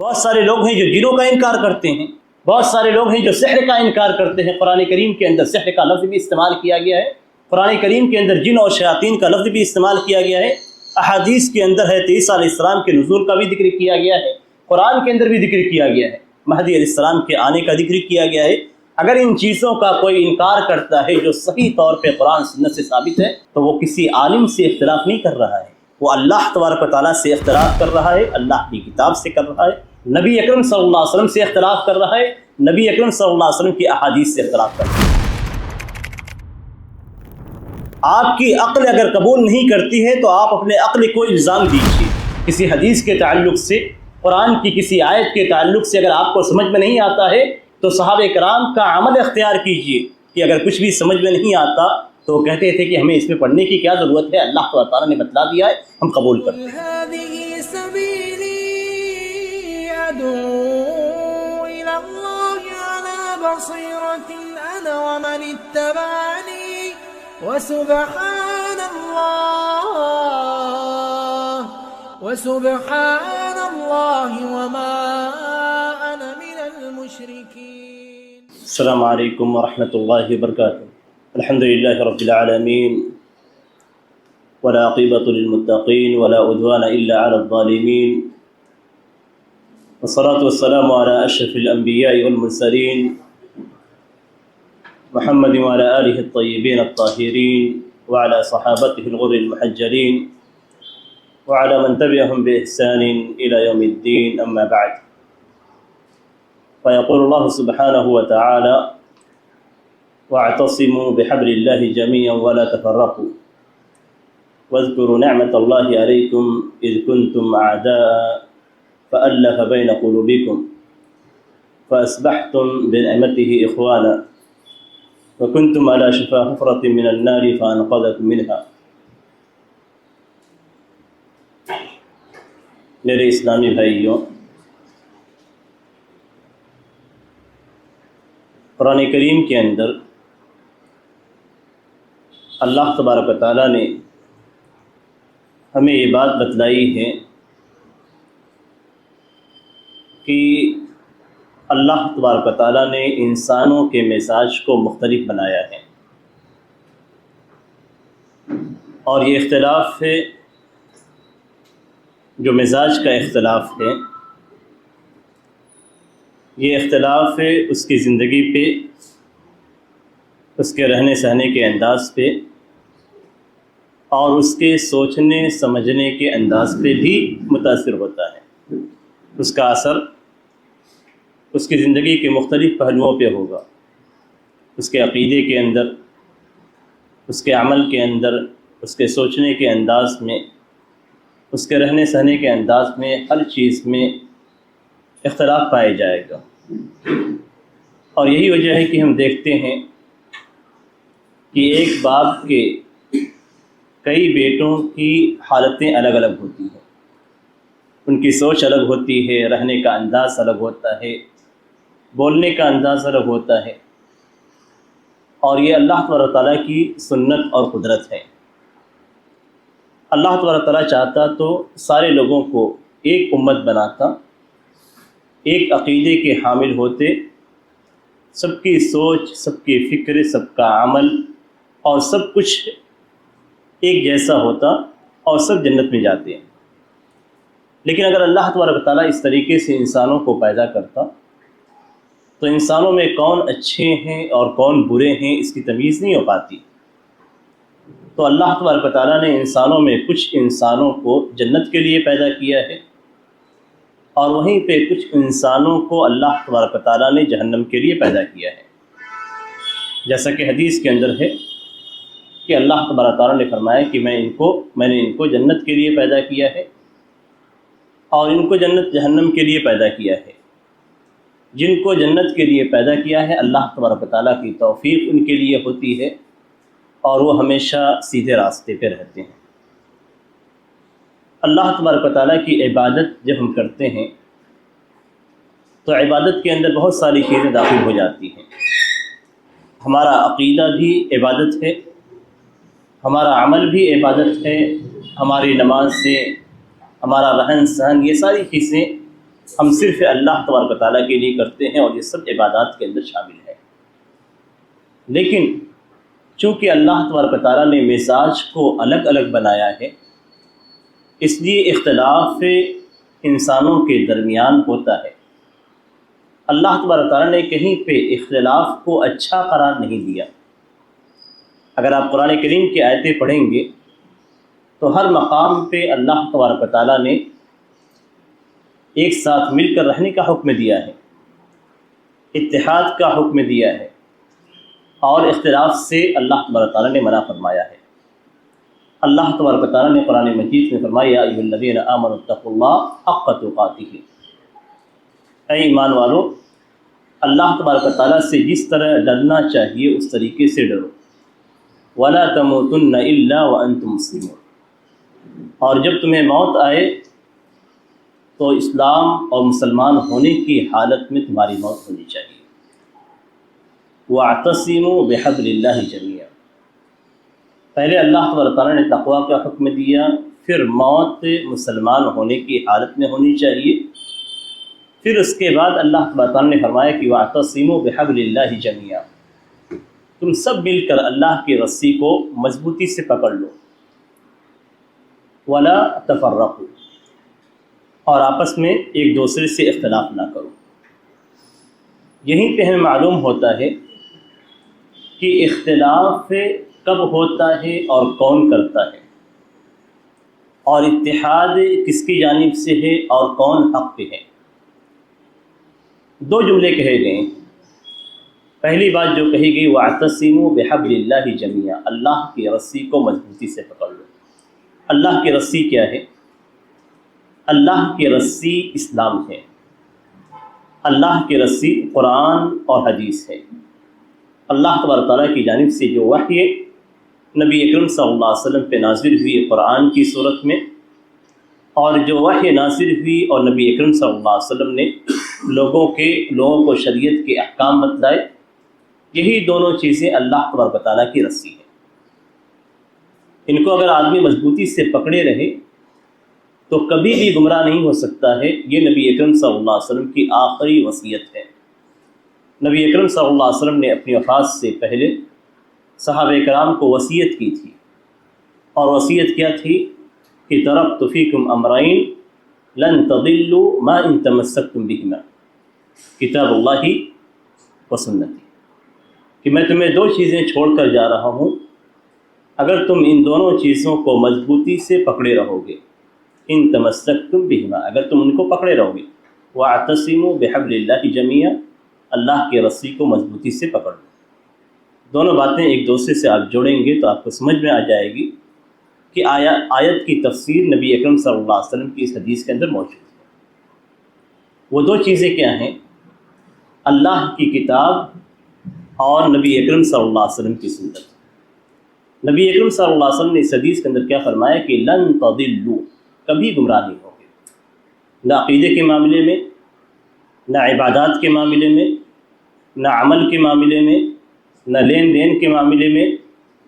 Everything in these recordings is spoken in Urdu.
بہت سارے لوگ ہیں جو جنوں کا انکار کرتے ہیں، بہت سارے لوگ ہیں جو سحر کا انکار کرتے ہیں۔ قرآن کریم کے اندر سحر کا لفظ بھی استعمال کیا گیا ہے، قرآن کریم کے اندر جن اور شیاطین کا لفظ بھی استعمال کیا گیا ہے، احادیث کے اندر ہے عیسیٰ علیہ السلام کے نزول کا بھی ذکر کیا گیا ہے، قرآن کے اندر بھی ذکر کیا گیا ہے، مہدی علیہ السلام کے آنے کا ذکر کیا گیا ہے۔ اگر ان چیزوں کا کوئی انکار کرتا ہے جو صحیح طور پہ قرآن سنت سے ثابت ہے، تو وہ کسی عالم سے اختلاف نہیں کر رہا ہے، وہ اللہ تبارک و تعالیٰ سے اختلاف کر رہا ہے، اللہ کی کتاب سے کر رہا ہے، نبی اکرم صلی اللہ علیہ وسلم سے اختلاف کر رہا ہے، نبی اکرم صلی اللہ علیہ وسلم کی احادیث سے اختلاف کر رہا ہے۔ آپ کی عقل اگر قبول نہیں کرتی ہے تو آپ اپنے عقل کو الزام دیجیے، کسی حدیث کے تعلق سے، قرآن کی کسی آیت کے تعلق سے اگر آپ کو سمجھ میں نہیں آتا ہے تو صحابہ کرام کا عمل اختیار کیجیے کہ اگر کچھ بھی سمجھ میں نہیں آتا تو وہ کہتے تھے کہ ہمیں اس میں پڑھنے کی کیا ضرورت ہے، اللہ تعالیٰ نے بتلا دیا ہے، ہم قبول کرتے ہیں۔ وسبحان اللہ وما انا من المشرکین۔ السلام علیکم ورحمۃ اللہ وبرکاتہ۔ الحمدللہ رب العالمین والعاقبۃ للمتقین ولا عدوان الا علی الظالمین، والصلاة والسلام علی اشرف الانبیاء والمرسلین محمد وعلى آلہ الطیبین الطاہرین وعلى صحابته الغر المحجلین وعلى من تبعهم بإحسان إلى يوم الدين، أما بعد، فيقول الله سبحانه وتعالى: واعتصموا بحبل الله جميعا ولا تفرقوا واذكروا نعمة الله عليكم إذ كنتم أعداء فألف بين قلوبكم فأصبحتم بنعمته إخوانا وكنتم على شفا حفرة من النار فأنقذكم منها۔ میرے اسلامی بھائیوں، قرآن کریم کے اندر اللہ تبارک و تعالیٰ نے ہمیں یہ بات بتلائی ہے کہ اللہ تبارک و تعالیٰ نے انسانوں کے مزاج کو مختلف بنایا ہے، اور یہ اختلاف ہے، جو مزاج کا اختلاف ہے، یہ اختلاف ہے اس کی زندگی پہ، اس کے رہنے سہنے کے انداز پہ، اور اس کے سوچنے سمجھنے کے انداز پہ بھی متاثر ہوتا ہے۔ اس کا اثر اس کی زندگی کے مختلف پہلوؤں پہ ہوگا، اس کے عقیدے کے اندر، اس کے عمل کے اندر، اس کے سوچنے کے انداز میں، اس کے رہنے سہنے کے انداز میں، ہر چیز میں اختلاف پایا جائے گا۔ اور یہی وجہ ہے کہ ہم دیکھتے ہیں کہ ایک باپ کے کئی بیٹوں کی حالتیں الگ الگ ہوتی ہیں، ان کی سوچ الگ ہوتی ہے، رہنے کا انداز الگ ہوتا ہے، بولنے کا انداز الگ ہوتا ہے، اور یہ اللہ تبارک تعالیٰ کی سنت اور قدرت ہے۔ اللہ تبارک تعالیٰ چاہتا تو سارے لوگوں کو ایک امت بناتا، ایک عقیدے کے حامل ہوتے، سب کی سوچ، سب کی فکر، سب کا عمل اور سب کچھ ایک جیسا ہوتا اور سب جنت میں جاتے ہیں۔ لیکن اگر اللہ تبارک تعالیٰ اس طریقے سے انسانوں کو پیدا کرتا تو انسانوں میں کون اچھے ہیں اور کون برے ہیں اس کی تمیز نہیں ہو پاتی۔ تو اللہ تبارک تعالیٰ نے انسانوں میں کچھ انسانوں کو جنت کے لیے پیدا کیا ہے، اور وہیں پہ کچھ انسانوں کو اللہ تبارک تعالیٰ نے جہنم کے لیے پیدا کیا ہے۔ جیسا کہ حدیث کے اندر ہے کہ اللہ تبارک تعالیٰ نے فرمایا کہ میں نے ان کو جنت کے لیے پیدا کیا ہے، اور ان کو جہنم کے لیے پیدا کیا ہے۔ جن کو جنت کے لیے پیدا کیا ہے، اللہ تبارک تعالیٰ کی توفیق ان کے لیے ہوتی ہے، اور وہ ہمیشہ سیدھے راستے پہ رہتے ہیں۔ اللہ تبارک و تعالیٰ کی عبادت جب ہم کرتے ہیں تو عبادت کے اندر بہت ساری چیزیں داخل ہو جاتی ہیں۔ ہمارا عقیدہ بھی عبادت ہے، ہمارا عمل بھی عبادت ہے، ہماری نماز سے ہمارا رہن سہن، یہ ساری چیزیں ہم صرف اللہ تبارک و تعالیٰ کے لیے کرتے ہیں اور یہ سب عبادات کے اندر شامل ہے۔ لیکن چونکہ اللہ تبارک و تعالیٰ نے مزاج کو الگ الگ بنایا ہے، اس لیے اختلاف انسانوں کے درمیان ہوتا ہے۔ اللہ تبارک و تعالیٰ نے کہیں پہ اختلاف کو اچھا قرار نہیں دیا۔ اگر آپ قرآن کریم کی آیتیں پڑھیں گے تو ہر مقام پہ اللہ تبارک و تعالیٰ نے ایک ساتھ مل کر رہنے کا حکم دیا ہے، اتحاد کا حکم دیا ہے، اور اختلاف سے اللہ تبارک و تعالیٰ نے منع فرمایا ہے۔ اللہ تبارک و تعالیٰ نے قرآن مجید میں فرمایا یا ایھا الذین آمنوا اتقوا اللہ حق تقاتہ، اے ایمان والو اللہ تبارک و تعالیٰ سے جس طرح ڈرنا چاہیے اس طریقے سے ڈرو، ولا تموتن الا وانتم مسلمون، اور جب تمہیں موت آئے تو اسلام اور مسلمان ہونے کی حالت میں تمہاری موت ہونی چاہیے۔ واعتصموا بحبل اللہ جمیعا، پہلے اللہ تبارک و تعالیٰ نے تقوی کا حکم دیا، پھر موت مسلمان ہونے کی حالت میں ہونی چاہیے، پھر اس کے بعد اللہ تبارک و تعالیٰ نے فرمایا کہ واعتصموا بحبل اللہ جمیعا، تم سب مل کر اللہ کی رسی کو مضبوطی سے پکڑ لو، ولا تفرقوا، اور آپس میں ایک دوسرے سے اختلاف نہ کرو۔ یہیں پہ ہمیں معلوم ہوتا ہے کہ اختلاف کب ہوتا ہے اور کون کرتا ہے، اور اتحاد کس کی جانب سے ہے اور کون حق پہ ہے۔ دو جملے کہے گئے ہیں۔ پہلی بات جو کہی گئی واعتصموا بحبل اللہ جمیعا، اللہ کی رسی کو مضبوطی سے پکڑ لو۔ اللہ کی رسی کیا ہے؟ اللہ کی رسی اسلام ہے، اللہ کی رسی قرآن اور حدیث ہے۔ اللہ تبارک تعالیٰ کی جانب سے جو وحی نبی اکرم صلی اللہ علیہ وسلم پہ نازل ہوئی قرآن کی صورت میں، اور جو وحی نازل ہوئی اور نبی اکرم صلی اللہ علیہ وسلم نے لوگوں کو شریعت کے احکام بتلائے، یہی دونوں چیزیں اللہ تبارک تعالیٰ کی رسی ہے۔ ان کو اگر آدمی مضبوطی سے پکڑے رہے تو کبھی بھی گمراہ نہیں ہو سکتا ہے۔ یہ نبی اکرم صلی اللہ علیہ وسلم کی آخری وصیت ہے۔ نبی اکرم صلی اللہ علیہ وسلم نے اپنی وفات سے پہلے صحابہ کرام کو وصیت کی تھی، اور وصیت کیا تھی کہ ترکت فیکم امرین لن تضلوا ما ان تمسکتم بہما، کتاب اللہ و سنتی، کہ میں تمہیں دو چیزیں چھوڑ کر جا رہا ہوں، اگر تم ان دونوں چیزوں کو مضبوطی سے پکڑے رہو گے، ان تمسکتم بہما، اگر تم ان کو پکڑے رہو گے، واعتصموا بحبل اللہ جمیعا، اللہ کی رسی کو مضبوطی سے پکڑ لو۔ دونوں باتیں ایک دوسرے سے آپ جوڑیں گے تو آپ کو سمجھ میں آ جائے گی کہ آیت کی تفسیر نبی اکرم صلی اللہ علیہ وسلم کی اس حدیث کے اندر موجود ہے۔ وہ دو چیزیں کیا ہیں؟ اللہ کی کتاب اور نبی اکرم صلی اللہ علیہ وسلم کی سنت۔ نبی اکرم صلی اللہ علیہ وسلم نے اس حدیث کے اندر کیا فرمایا کہ لن تضلوا، کبھی گمراہ نہیں ہوگے، نہ عقیدے کے معاملے میں، نہ عبادات کے معاملے میں، نہ عمل کے معاملے میں، نہ لین دین کے معاملے میں،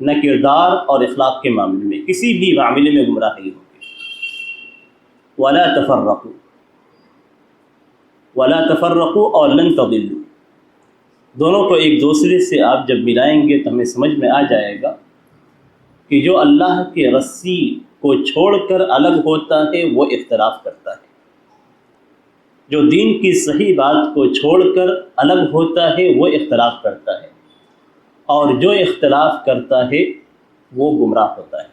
نہ کردار اور اخلاق کے معاملے میں، کسی بھی معاملے میں گمراہ نہیں ہوگے۔ ولا تفرقوا، ولا تفرقوا اور لن تضلوا، دونوں کو ایک دوسرے سے آپ جب ملائیں گے تو ہمیں سمجھ میں آ جائے گا کہ جو اللہ کے رسی کو چھوڑ کر الگ ہوتا ہے وہ اختلاف کرتا ہے، جو دین کی صحیح بات کو چھوڑ کر الگ ہوتا ہے وہ اختلاف کرتا ہے، اور جو اختلاف کرتا ہے وہ گمراہ ہوتا ہے۔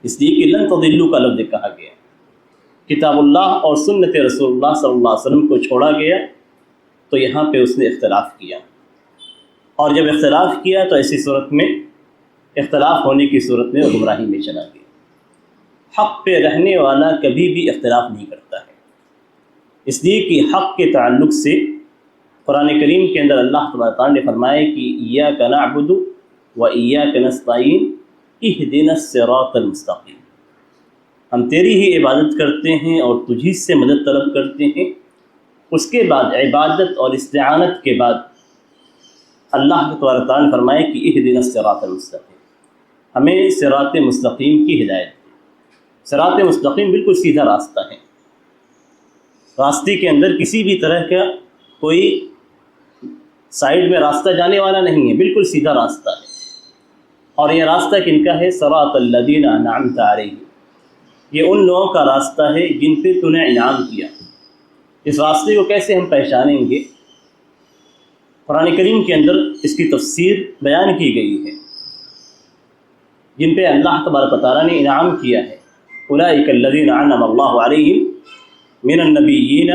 اس لیے کہ لن تضلوا کا لفظ کہا گیا، کتاب اللہ اور سنت رسول اللہ صلی اللہ علیہ وسلم کو چھوڑا گیا تو یہاں پہ اس نے اختلاف کیا، اور جب اختلاف کیا تو ایسی صورت میں اختلاف ہونے کی صورت میں گمراہی میں چلا گیا۔ حق پہ رہنے والا کبھی بھی اختلاف نہیں کرتا ہے، اس لیے کہ حق کے تعلق سے قرآن کریم کے اندر اللہ تبارک تعالیٰ نے فرمایا کہ ایاک نعبد و ایاک نستعین اہدنا الصراط المستقیم، ہم تیری ہی عبادت کرتے ہیں اور تجھی سے مدد طلب کرتے ہیں۔ اس کے بعد عبادت اور استعانت کے بعد اللہ تبارک تعالیٰ نے فرمایا کہ اہدنا الصراط المستقیم، ہمیں صراط مستقیم کی ہدایت دے۔ صراط مستقیم بالکل سیدھا راستہ ہے۔ راستے کے اندر کسی بھی طرح کا کوئی سائڈ میں راستہ جانے والا نہیں ہے، بالکل سیدھا راستہ ہے۔ اور یہ راستہ کن کا ہے؟ صراط الذین انعمت علیہم، یہ ان لوگوں کا راستہ ہے جن پہ تو نے انعام کیا۔ اس راستے کو کیسے ہم پہچانیں گے؟ قرآن کریم کے اندر اس کی تفسیر بیان کی گئی ہے۔ جن پہ اللہ تبارک و تعالیٰ نے انعام کیا ہے، اولئک الذین انعم اللہ علیہم من النبیین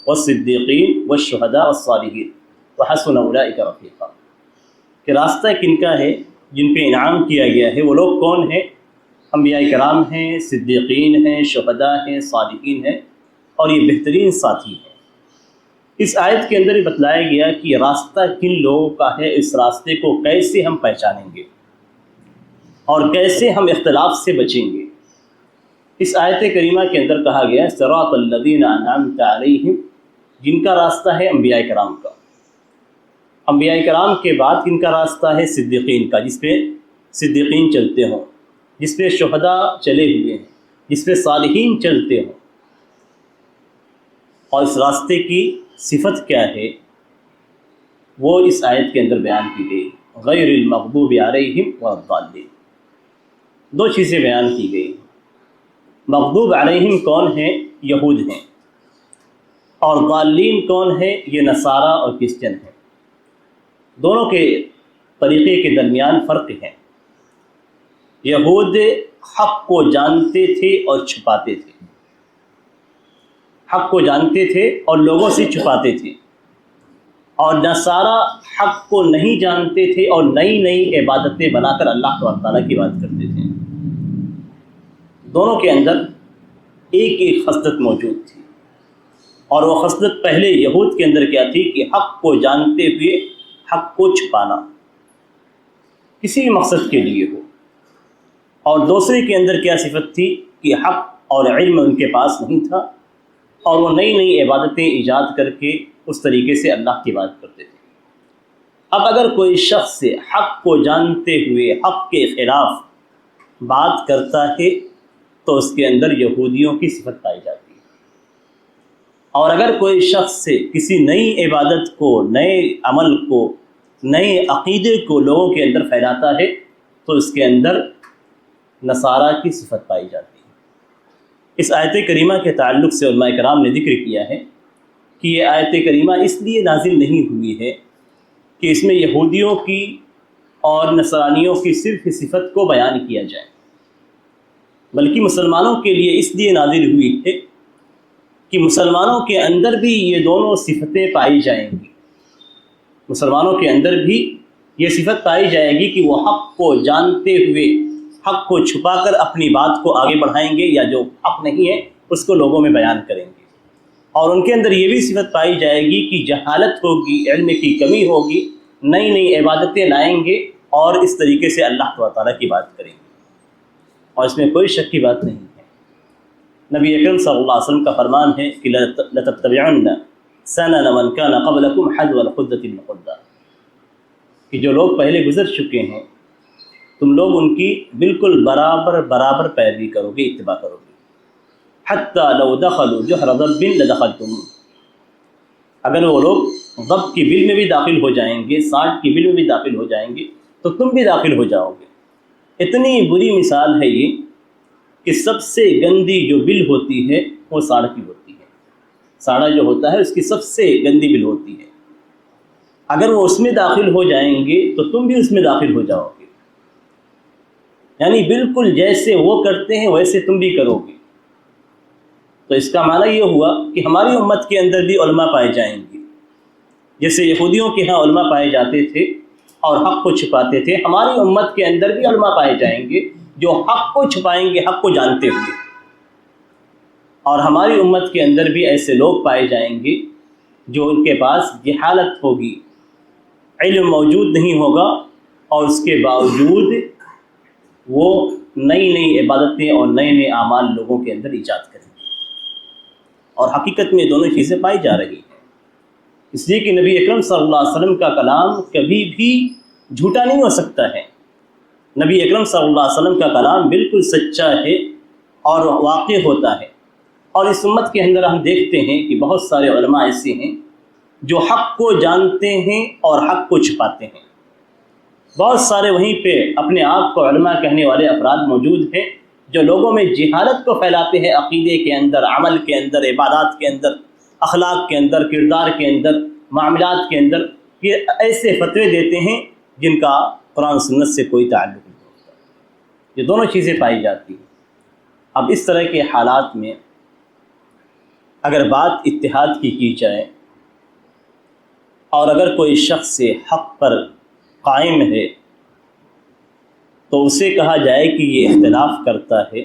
والصدیقین والشہداء والصالحین وحسن اولئک رفیقا، کہ راستہ کن کا ہے جن پہ انعام کیا گیا ہے؟ وہ لوگ کون ہیں؟ انبیاء کرام ہیں، صدیقین ہیں، شہداء ہیں، صالحین ہیں، اور یہ بہترین ساتھی ہیں۔ اس آیت کے اندر یہ بتلایا گیا کہ یہ راستہ کن لوگوں کا ہے، اس راستے کو کیسے ہم پہچانیں گے اور کیسے ہم اختلاف سے بچیں گے۔ اس آیت کریمہ کے اندر کہا گیا ہے صراط الذین انعمت علیہم، جن کا راستہ ہے انبیاء کرام کا۔ انبیاء کرام کے بعد کن کا راستہ ہے؟ صدیقین کا، جس پہ صدیقین چلتے ہوں، جس پہ شہداء چلے ہوئے ہیں، جس پہ صالحین چلتے ہوں۔ اور اس راستے کی صفت کیا ہے وہ اس آیت کے اندر بیان کی گئی، غیر المغضوب علیہم ولا الضالین۔ دو چیزیں بیان کی گئی۔ مغضوب علیہم کون ہیں؟ یہود ہیں، اور ضالین کون ہیں؟ یہ نصارہ اور کرسچن ہیں۔ دونوں کے طریقے کے درمیان فرق ہے۔ یہود حق کو جانتے تھے اور چھپاتے تھے، حق کو جانتے تھے اور لوگوں سے چھپاتے تھے، اور نصارہ حق کو نہیں جانتے تھے اور نئی نئی عبادتیں بنا کر اللہ تعالیٰ کی بات کرتے تھے۔ دونوں کے اندر ایک ایک خصلت موجود تھی، اور وہ خصلت پہلے یہود کے اندر کیا تھی کہ حق کو جانتے ہوئے حق کو چھپانا کسی بھی مقصد کے لیے ہو، اور دوسرے کے اندر کیا صفت تھی کہ حق اور علم ان کے پاس نہیں تھا، اور وہ نئی نئی عبادتیں ایجاد کر کے اس طریقے سے اللہ کی بات کرتے تھے۔ اب اگر کوئی شخص حق کو جانتے ہوئے حق کے خلاف بات کرتا ہے تو اس کے اندر یہودیوں کی صفت پائی جاتی ہے، اور اگر کوئی شخص کسی نئی عبادت کو، نئے عمل کو، نئے عقیدے کو لوگوں کے اندر پھیلاتا ہے تو اس کے اندر نصارہ کی صفت پائی جاتی ہے۔ اس آیت کریمہ کے تعلق سے علماء کرام نے ذکر کیا ہے کہ یہ آیت کریمہ اس لیے نازل نہیں ہوئی ہے کہ اس میں یہودیوں کی اور نصرانیوں کی صرف صفت کو بیان کیا جائے، بلکہ مسلمانوں کے لیے اس لیے نازل ہوئی ہے کہ مسلمانوں کے اندر بھی یہ دونوں صفتیں پائی جائیں گی۔ مسلمانوں کے اندر بھی یہ صفت پائی جائے گی کہ وہ حق کو جانتے ہوئے حق کو چھپا کر اپنی بات کو آگے بڑھائیں گے، یا جو حق نہیں ہے اس کو لوگوں میں بیان کریں گے۔ اور ان کے اندر یہ بھی صفت پائی جائے گی کہ جہالت ہوگی، علم کی کمی ہوگی، نئی نئی عبادتیں لائیں گے اور اس طریقے سے اللہ تعالیٰ کی بات کریں گے، اور اس میں کوئی شک کی بات نہیں ہے۔ نبی اکرم صلی اللہ علیہ وسلم کا فرمان ہے کہ لَتَتَّبِعُنَّ سَنَنَ مَنْ كَانَ قَبْلَكُمْ حَذْوَ الْقُدَّةِ الْمُقَدَّةِ، کہ جو لوگ پہلے گزر چکے ہیں تم لوگ ان کی بالکل برابر پیروی کرو گے، اتباع کرو گے۔ حَتَّى لَوْ دَخَلُوا جُحْرَ ضَبٍّ لَدَخَلْتُمُوهُ، اگر وہ لوگ ضب کی بل میں بھی داخل ہو جائیں گے، سانڈ کی بل میں بھی داخل ہو جائیں گے تو تم بھی داخل ہو جاؤ گے۔ اتنی بری مثال ہے یہ کہ سب سے گندی جو بل ہوتی ہے وہ سانڈ کی ہوتی ہے۔ سانڈا جو ہوتا ہے اس کی سب سے گندی بل ہوتی ہے، اگر وہ اس میں داخل ہو جائیں گے تو تم بھی اس میں داخل ہو جاؤ گے، یعنی بالکل جیسے وہ کرتے ہیں ویسے تم بھی کرو گے۔ تو اس کا معنی یہ ہوا کہ ہماری امت کے اندر بھی علماء پائے جائیں گے، جیسے یہودیوں کے ہاں علماء پائے جاتے تھے اور حق کو چھپاتے تھے، ہماری امت کے اندر بھی علماء پائے جائیں گے جو حق کو چھپائیں گے حق کو جانتے ہوئے، اور ہماری امت کے اندر بھی ایسے لوگ پائے جائیں گے جو ان کے پاس جہالت ہوگی، علم موجود نہیں ہوگا، اور اس کے باوجود وہ نئی نئی عبادتیں اور نئے نئے اعمال لوگوں کے اندر ایجاد کریں گے، اور حقیقت میں دونوں چیزیں پائی جا رہی ہیں۔ اس لیے کہ نبی اکرم صلی اللہ علیہ وسلم کا کلام کبھی بھی جھوٹا نہیں ہو سکتا ہے۔ نبی اکرم صلی اللہ علیہ وسلم کا کلام بالکل سچا ہے اور واقع ہوتا ہے، اور اس امت کے اندر ہم دیکھتے ہیں کہ بہت سارے علماء ایسے ہیں جو حق کو جانتے ہیں اور حق کو چھپاتے ہیں. بہت سارے وہیں پہ اپنے آپ کو علماء کہنے والے افراد موجود ہیں جو لوگوں میں جہالت کو پھیلاتے ہیں، عقیدے کے اندر، عمل کے اندر، عبادات کے اندر، اخلاق کے اندر، کردار کے اندر، معاملات کے اندر. یہ ایسے فتوے دیتے ہیں جن کا قرآن سنت سے کوئی تعلق نہیں ہوتا. یہ دونوں چیزیں پائی جاتی ہیں. اب اس طرح کے حالات میں اگر بات اتحاد کی جائے اور اگر کوئی شخص حق پر قائم ہے تو اسے کہا جائے کہ یہ اختلاف کرتا ہے،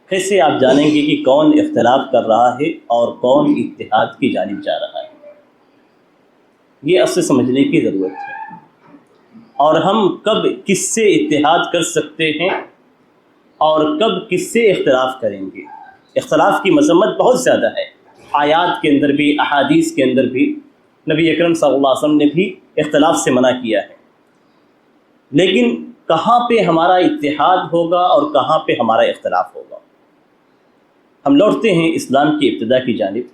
کیسے آپ جانیں گے کہ کون اختلاف کر رہا ہے اور کون اتحاد کی جانب جا رہا ہے؟ یہ اصل سمجھنے کی ضرورت ہے. اور ہم کب کس سے اتحاد کر سکتے ہیں اور کب کس سے اختلاف کریں گے؟ اختلاف کی مذمت بہت زیادہ ہے، آیات کے اندر بھی، احادیث کے اندر بھی. نبی اکرم صلی اللہ علیہ وسلم نے بھی اختلاف سے منع کیا ہے. لیکن کہاں پہ ہمارا اتحاد ہوگا اور کہاں پہ ہمارا اختلاف ہوگا؟ ہم لوٹتے ہیں اسلام کی ابتدا کی جانب.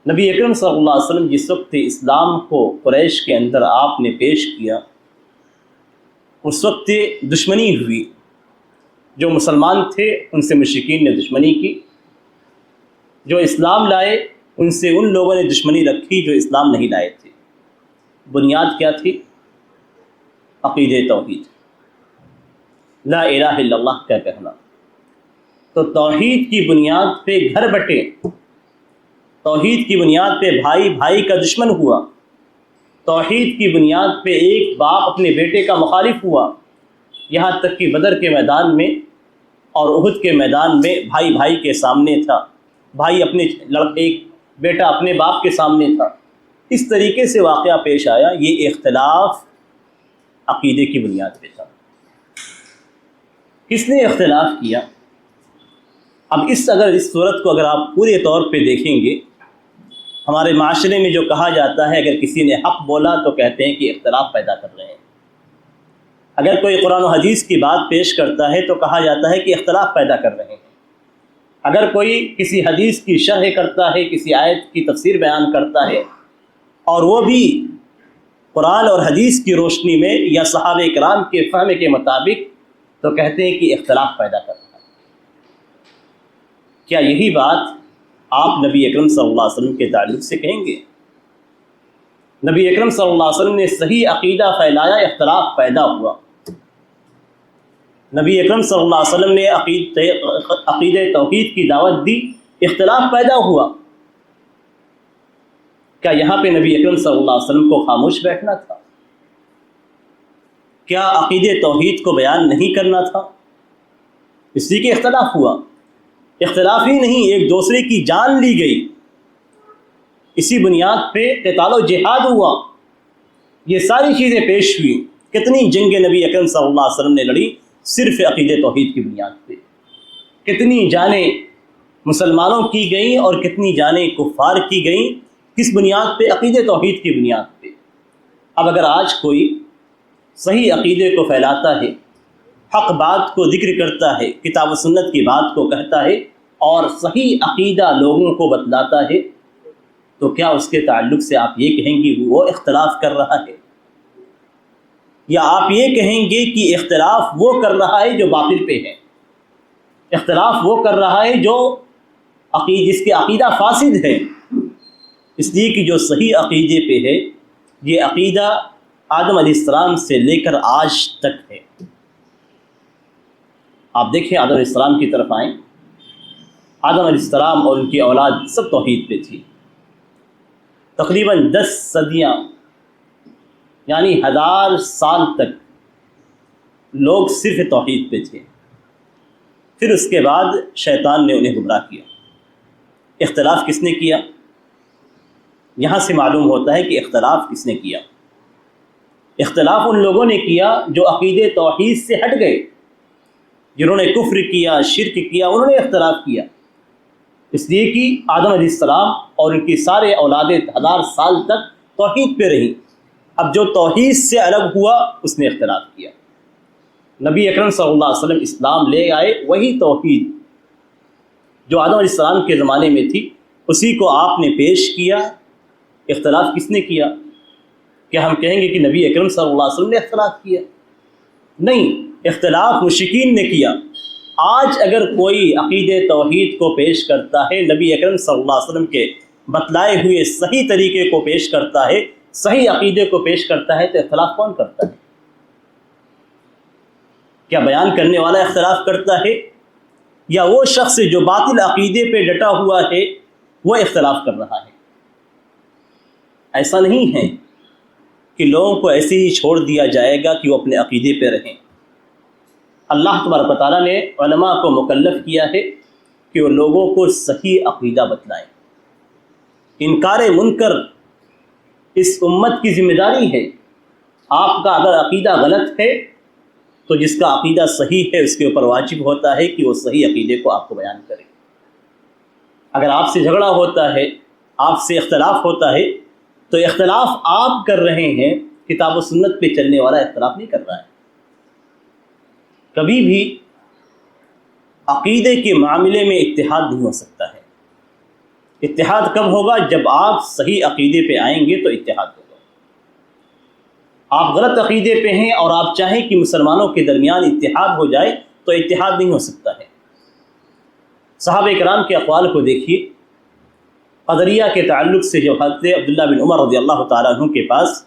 نبی اکرم صلی اللہ علیہ وسلم جس وقت اسلام کو قریش کے اندر آپ نے پیش کیا، اس وقت دشمنی ہوئی. جو مسلمان تھے ان سے مشرکین نے دشمنی کی، جو اسلام لائے ان سے ان لوگوں نے دشمنی رکھی جو اسلام نہیں لائے تھے. بنیاد کیا تھی؟ عقیدہ توحید، لا الہ الا اللہ کا کہنا. تو توحید کی بنیاد پہ گھر بٹے، توحید کی بنیاد پہ بھائی بھائی کا دشمن ہوا، توحید کی بنیاد پہ ایک باپ اپنے بیٹے کا مخالف ہوا. یہاں تک کہ بدر کے میدان میں اور احد کے میدان میں بھائی بھائی کے سامنے تھا، بھائی اپنے ایک بیٹا اپنے باپ کے سامنے تھا. اس طریقے سے واقعہ پیش آیا. یہ اختلاف عقیدے کی بنیاد پہ تھا. کس نے اختلاف کیا؟ اب اگر اس صورت کو اگر آپ پورے طور پہ دیکھیں گے، ہمارے معاشرے میں جو کہا جاتا ہے اگر کسی نے حق بولا تو کہتے ہیں کہ اختلاف پیدا کر رہے ہیں. اگر کوئی قرآن و حدیث کی بات پیش کرتا ہے تو کہا جاتا ہے کہ اختلاف پیدا کر رہے ہیں. اگر کوئی کسی حدیث کی شرح کرتا ہے، کسی آیت کی تفسیر بیان کرتا ہے اور وہ بھی قرآن اور حدیث کی روشنی میں یا صحابہ کرام کے فہم کے مطابق، تو کہتے ہیں کہ اختلاف پیدا کر رہا ہے. کیا یہی بات آپ نبی اکرم صلی اللہ علیہ وسلم کے تعلق سے کہیں گے؟ نبی اکرم صلی اللہ علیہ وسلم نے صحیح عقیدہ پھیلایا، اختلاف پیدا ہوا. نبی اکرم صلی اللہ علیہ وسلم نے عقیدہ توحید کی دعوت دی، اختلاف پیدا ہوا. کیا یہاں پہ نبی اکرم صلی اللہ علیہ وسلم کو خاموش بیٹھنا تھا؟ کیا عقیدہ توحید کو بیان نہیں کرنا تھا؟ اس لیے کہ اختلاف ہوا. اختلاف ہی نہیں، ایک دوسرے کی جان لی گئی. اسی بنیاد پہ قتال و جہاد ہوا. یہ ساری چیزیں پیش ہوئی. کتنی جنگ نبی اکرم صلی اللہ علیہ وسلم نے لڑی صرف عقیدہ توحید کی بنیاد پہ. کتنی جانیں مسلمانوں کی گئیں اور کتنی جانیں کفار کی گئیں. کس بنیاد پہ؟ عقیدہ توحید کی بنیاد پہ. اب اگر آج کوئی صحیح عقیدے کو پھیلاتا ہے، حق بات کو ذکر کرتا ہے، کتاب و سنت کی بات کو کہتا ہے اور صحیح عقیدہ لوگوں کو بتلاتا ہے، تو کیا اس کے تعلق سے آپ یہ کہیں گے وہ اختلاف کر رہا ہے؟ یا آپ یہ کہیں گے کہ اختلاف وہ کر رہا ہے جو باطل پہ ہے، اختلاف وہ کر رہا ہے جو جس کے عقیدہ فاسد ہے؟ اس لیے کہ جو صحیح عقیدے پہ ہے، یہ عقیدہ آدم علیہ السلام سے لے کر آج تک ہے. آپ دیکھیں آدم علیہ السلام کی طرف آئیں. آدم علیہ السلام اور ان کی اولاد سب توحید پہ تھی. تقریباً 10 صدیاں یعنی 1000 سال تک لوگ صرف توحید پہ تھے. پھر اس کے بعد شیطان نے انہیں گمراہ کیا. اختلاف کس نے کیا؟ یہاں سے معلوم ہوتا ہے کہ اختلاف کس نے کیا. اختلاف ان لوگوں نے کیا جو عقیدہ توحید سے ہٹ گئے، جنہوں نے کفر کیا، شرک کیا، انہوں نے اختلاف کیا. اس لیے کہ آدم علیہ السلام اور ان کی سارے اولادیں 1000 سال تک توحید پہ رہی. اب جو توحید سے الگ ہوا اس نے اختلاف کیا. نبی اکرم صلی اللہ علیہ وسلم اسلام لے آئے، وہی توحید جو آدم علیہ السلام کے زمانے میں تھی اسی کو آپ نے پیش کیا۔ اختلاف کس نے کیا؟ کیا ہم کہیں گے کہ نبی اکرم صلی اللہ علیہ وسلم نے اختلاف کیا؟ نہیں، اختلاف مشرکین نے کیا۔ آج اگر کوئی عقیدہ توحید کو پیش کرتا ہے، نبی اکرم صلی اللہ علیہ وسلم کے بتلائے ہوئے صحیح طریقے کو پیش کرتا ہے، صحیح عقیدے کو پیش کرتا ہے، تو اختلاف کون کرتا ہے؟ کیا بیان کرنے والا اختلاف کرتا ہے، یا وہ شخص جو باطل عقیدے پہ ڈٹا ہوا ہے وہ اختلاف کر رہا ہے؟ ایسا نہیں ہے کہ لوگوں کو ایسے ہی چھوڑ دیا جائے گا کہ وہ اپنے عقیدے پہ رہیں۔ اللہ تبارک و تعالیٰ نے علماء کو مکلف کیا ہے کہ وہ لوگوں کو صحیح عقیدہ بتلائیں۔ انکار منکر اس امت کی ذمہ داری ہے۔ آپ کا اگر عقیدہ غلط ہے تو جس کا عقیدہ صحیح ہے اس کے اوپر واجب ہوتا ہے کہ وہ صحیح عقیدے کو آپ کو بیان کرے۔ اگر آپ سے جھگڑا ہوتا ہے، آپ سے اختلاف ہوتا ہے، تو اختلاف آپ کر رہے ہیں، کتاب و سنت پہ چلنے والا اختلاف نہیں کر رہا ہے۔ کبھی بھی عقیدے کے معاملے میں اتحاد نہیں ہو سکتا ہے۔ اتحاد کب ہوگا؟ جب آپ صحیح عقیدے پہ آئیں گے تو اتحاد ہوگا۔ آپ غلط عقیدے پہ ہیں اور آپ چاہیں کہ مسلمانوں کے درمیان اتحاد ہو جائے تو اتحاد نہیں ہو سکتا ہے۔ صحابہ کرام کے اقوال کو دیکھیے۔ قدریہ کے تعلق سے جو حضرت عبداللہ بن عمر رضی اللہ تعالیٰ عنہ کے پاس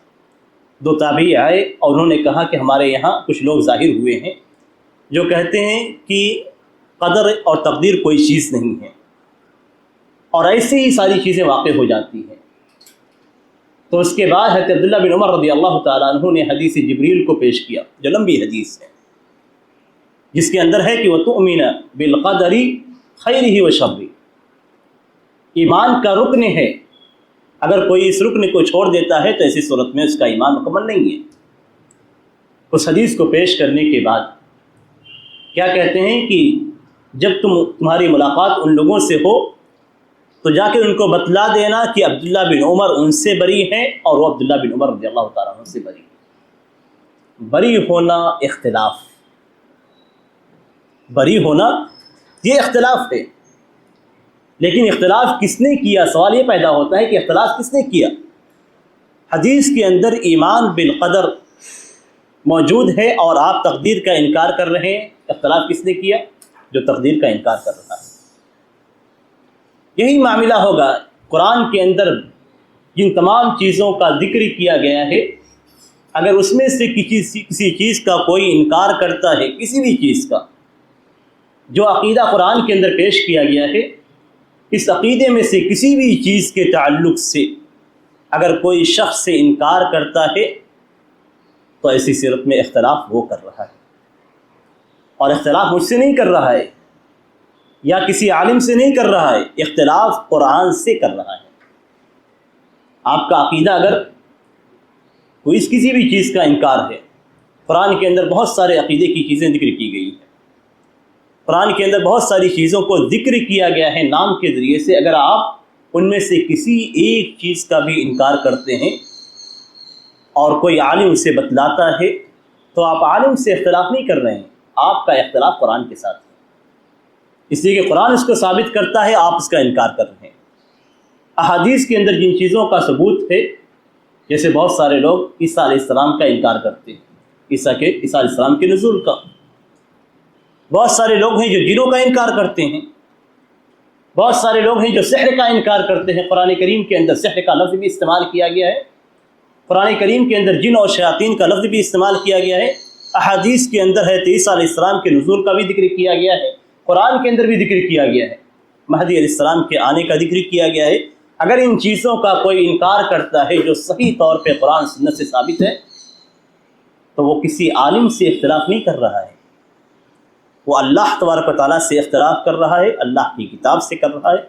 دو تابعی آئے اور انہوں نے کہا کہ ہمارے یہاں کچھ لوگ ظاہر ہوئے ہیں جو کہتے ہیں کہ قدر اور تقدیر کوئی چیز نہیں ہے، اور ایسے ہی ساری چیزیں واقع ہو جاتی ہیں۔ تو اس کے بعد حضرت عبداللہ بن عمر رضی اللہ تعالیٰ عنہ نے حدیث جبریل کو پیش کیا، جو لمبی حدیث ہے، جس کے اندر ہے کہ وَتُؤْمِنَ بِالْقَدَرِ خَيْرِهِ وَشَرِّهِ، ایمان کا رکن ہے۔ اگر کوئی اس رکن کو چھوڑ دیتا ہے تو ایسی صورت میں اس کا ایمان مکمل نہیں ہے۔ اس حدیث کو پیش کرنے کے بعد کیا کہتے ہیں کہ جب تمہاری ملاقات ان لوگوں سے ہو تو جا کے ان کو بتلا دینا کہ عبداللہ بن عمر ان سے بری ہیں اور وہ عبداللہ بن عمر رضی اللہ تعالیٰ عنہ سے بری ہیں۔ بری ہونا اختلاف، بری ہونا یہ اختلاف ہے، لیکن اختلاف کس نے کیا؟ سوال یہ پیدا ہوتا ہے کہ اختلاف کس نے کیا؟ حدیث کے اندر ایمان بالقدر موجود ہے اور آپ تقدیر کا انکار کر رہے ہیں۔ اختلاف کس نے کیا؟ جو تقدیر کا انکار کر رہا ہے۔ یہی معاملہ ہوگا قرآن کے اندر جن تمام چیزوں کا ذکر کیا گیا ہے، اگر اس میں سے کسی چیز کا کوئی انکار کرتا ہے، کسی بھی چیز کا جو عقیدہ قرآن کے اندر پیش کیا گیا ہے، اس عقیدے میں سے کسی بھی چیز کے تعلق سے اگر کوئی شخص سے انکار کرتا ہے تو ایسی صورت میں اختلاف وہ کر رہا ہے، اور اختلاف مجھ سے نہیں کر رہا ہے یا کسی عالم سے نہیں کر رہا ہے، اختلاف قرآن سے کر رہا ہے۔ آپ کا عقیدہ اگر کوئی کسی بھی چیز کا انکار ہے، قرآن کے اندر بہت سارے عقیدے کی چیزیں ذکر کی گئی ہیں، قرآن کے اندر بہت ساری چیزوں کو ذکر کیا گیا ہے نام کے ذریعے سے، اگر آپ ان میں سے کسی ایک چیز کا بھی انکار کرتے ہیں اور کوئی عالم اسے بتلاتا ہے تو آپ عالم سے اختلاف نہیں کر رہے ہیں، آپ کا اختلاف قرآن کے ساتھ ہے، اس لیے کہ قرآن اس کو ثابت کرتا ہے، آپ اس کا انکار کر رہے ہیں۔ احادیث کے اندر جن چیزوں کا ثبوت ہے، جیسے بہت سارے لوگ عیسیٰ علیہ السلام کا انکار کرتے ہیں، عیسیٰ علیہ السلام کے نزول کا، بہت سارے لوگ ہیں جو جنوں کا انکار کرتے ہیں، بہت سارے لوگ ہیں جو سحر کا انکار کرتے ہیں۔ قرآن کریم کے اندر سحر کا لفظ بھی استعمال کیا گیا ہے، قرآن کریم کے اندر جن اور شیاطین کا لفظ بھی استعمال کیا گیا ہے، احادیث کے اندر ہے عیسیٰ علیہ السلام کے نزول کا بھی ذکر کیا گیا ہے، قرآن کے اندر بھی ذکر کیا گیا ہے، مہدی علیہ السلام کے آنے کا ذکر کیا گیا ہے۔ اگر ان چیزوں کا کوئی انکار کرتا ہے جو صحیح طور پہ قرآن سنت سے ثابت ہے تو وہ کسی عالم سے اختلاف نہیں کر رہا ہے، وہ اللہ تبارک و تعالیٰ سے اختلاف کر رہا ہے، اللہ کی کتاب سے کر رہا ہے،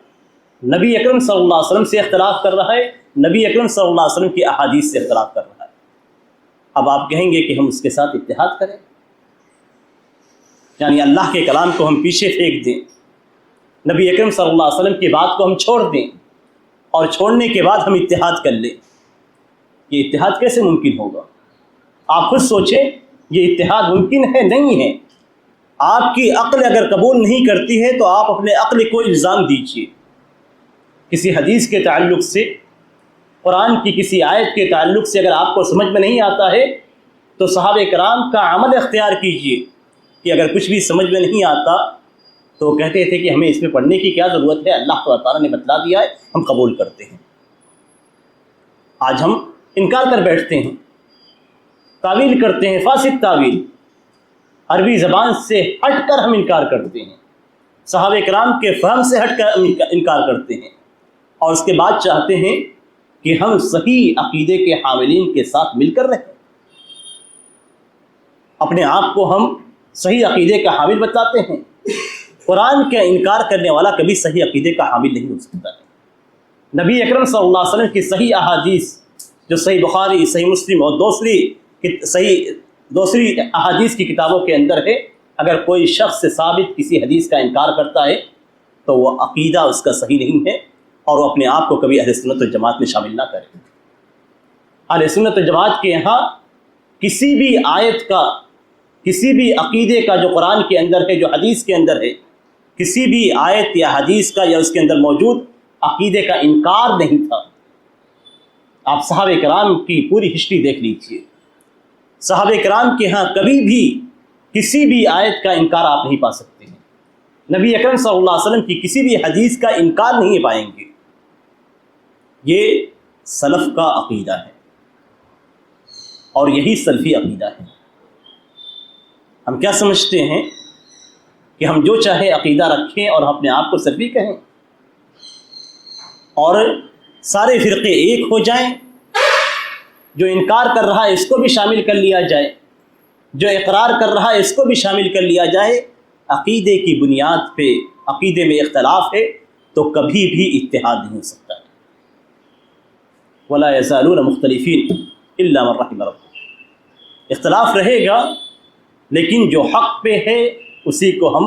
نبی اکرم صلی اللہ علیہ وسلم سے اختلاف کر رہا ہے، نبی اکرم صلی اللہ علیہ وسلم کی احادیث سے اختلاف کر رہا ہے۔ اب آپ کہیں گے کہ ہم اس کے ساتھ اتحاد کریں، یعنی اللہ کے کلام کو ہم پیچھے پھینک دیں، نبی اکرم صلی اللہ علیہ وسلم کی بات کو ہم چھوڑ دیں اور چھوڑنے کے بعد ہم اتحاد کر لیں، یہ اتحاد کیسے ممکن ہوگا؟ آپ خود سوچیں، یہ اتحاد ممکن ہے؟ نہیں ہے۔ آپ کی عقل اگر قبول نہیں کرتی ہے تو آپ اپنے عقل کو الزام دیجیے، کسی حدیث کے تعلق سے، قرآن کی کسی آیت کے تعلق سے اگر آپ کو سمجھ میں نہیں آتا ہے تو صحابہ کرام کا عمل اختیار کیجیے کہ اگر کچھ بھی سمجھ میں نہیں آتا تو وہ کہتے تھے کہ ہمیں اس میں پڑھنے کی کیا ضرورت ہے، اللہ تعالیٰ نے بتلا دیا ہے، ہم قبول کرتے ہیں۔ آج ہم انکار کر بیٹھتے ہیں، تعویل کرتے ہیں، فاسد تعویل، عربی زبان سے ہٹ کر ہم انکار کرتے ہیں، صحابہ کرام کے فہم سے ہٹ کر انکار کرتے ہیں، اور اس کے بعد چاہتے ہیں کہ ہم صحیح عقیدے کے حاملین کے ساتھ مل کر رہیں، اپنے آپ کو ہم صحیح عقیدے کا حامل بتاتے ہیں۔ قرآن کا انکار کرنے والا کبھی صحیح عقیدے کا حامل نہیں ہو سکتا ہے۔ نبی اکرم صلی اللہ علیہ وسلم کی صحیح احادیث جو صحیح بخاری، صحیح مسلم اور دوسری احادیث کی کتابوں کے اندر ہے، اگر کوئی شخص سے ثابت کسی حدیث کا انکار کرتا ہے تو وہ عقیدہ اس کا صحیح نہیں ہے، اور وہ اپنے آپ کو کبھی اہل سنت والجماعت میں شامل نہ کرے۔ اہل سنت والجماعت کے یہاں کسی بھی آیت کا، کسی بھی عقیدے کا جو قرآن کے اندر ہے، جو حدیث کے اندر ہے، کسی بھی آیت یا حدیث کا یا اس کے اندر موجود عقیدے کا انکار نہیں تھا۔ آپ صحابہ کرام کی پوری ہسٹری دیکھ لیجیے، صحابہ کرام کے ہاں کبھی بھی کسی بھی آیت کا انکار آپ نہیں پا سکتے ہیں، نبی اکرم صلی اللہ علیہ وسلم کی کسی بھی حدیث کا انکار نہیں پائیں گے۔ یہ سلف کا عقیدہ ہے اور یہی سلفی عقیدہ ہے۔ ہم کیا سمجھتے ہیں کہ ہم جو چاہے عقیدہ رکھیں اور اپنے آپ کو سلفی کہیں اور سارے فرقے ایک ہو جائیں، جو انکار کر رہا ہے اس کو بھی شامل کر لیا جائے، جو اقرار کر رہا ہے اس کو بھی شامل کر لیا جائے۔ عقیدے کی بنیاد پہ عقیدے میں اختلاف ہے تو کبھی بھی اتحاد نہیں ہو سکتا۔ وَلَا يَزَالُونَ مُخْتَلِفِينَ إِلَّا مَن رَحِمَ رَبُّكَ، اختلاف رہے گا لیکن جو حق پہ ہے اسی کو ہم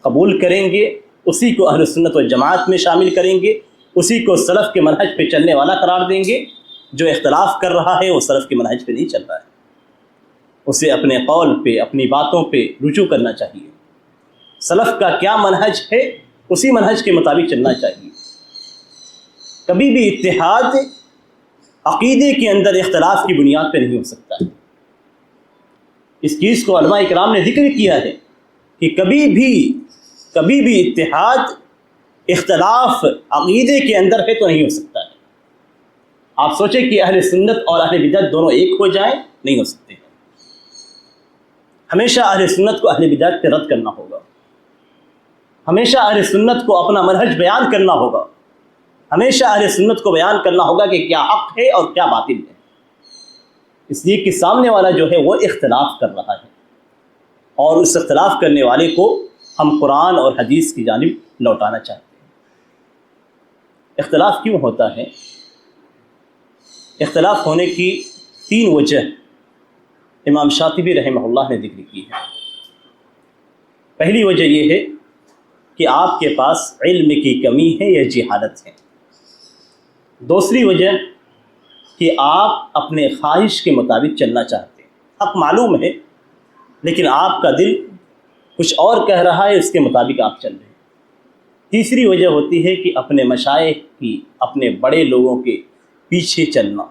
قبول کریں گے، اسی کو اہل سنت والجماعت میں شامل کریں گے، اسی کو سلف کے منہج پہ چلنے والا قرار دیں گے۔ جو اختلاف کر رہا ہے وہ سلف کے منہج پہ نہیں چل رہا ہے، اسے اپنے قول پہ، اپنی باتوں پہ رجوع کرنا چاہیے۔ سلف کا کیا منہج ہے اسی منہج کے مطابق چلنا چاہیے۔ کبھی بھی اتحاد عقیدے کے اندر اختلاف کی بنیاد پہ نہیں ہو سکتا ہے۔ اس چیز کو علماء اکرام نے ذکر کیا ہے کہ کبھی بھی اتحاد اختلاف عقیدے کے اندر ہے تو نہیں ہو سکتا ہے۔ آپ سوچیں کہ اہل سنت اور اہل بدعت دونوں ایک ہو جائیں، نہیں ہو سکتے ہیں۔ ہمیشہ اہل سنت کو اہل بدعت پہ رد کرنا ہوگا، ہمیشہ اہل سنت کو اپنا منہج بیان کرنا ہوگا، ہمیشہ اہل سنت کو بیان کرنا ہوگا کہ کیا حق ہے اور کیا باطل ہے، اس لیے کہ سامنے والا جو ہے وہ اختلاف کر رہا ہے، اور اس اختلاف کرنے والے کو ہم قرآن اور حدیث کی جانب لوٹانا چاہتے ہیں۔ اختلاف کیوں ہوتا ہے؟ اختلاف ہونے کی 3 وجہ امام شاطبی رحمہ اللہ نے ذکر کی ہے۔ پہلی وجہ یہ ہے کہ آپ کے پاس علم کی کمی ہے یا جہالت ہے۔ دوسری وجہ کہ آپ اپنے خواہش کے مطابق چلنا چاہتے ہیں، حق معلوم ہے لیکن آپ کا دل کچھ اور کہہ رہا ہے، اس کے مطابق آپ چل رہے ہیں۔ تیسری وجہ ہوتی ہے کہ اپنے مشائخ کی، اپنے بڑے لوگوں کے پیچھے چلنا،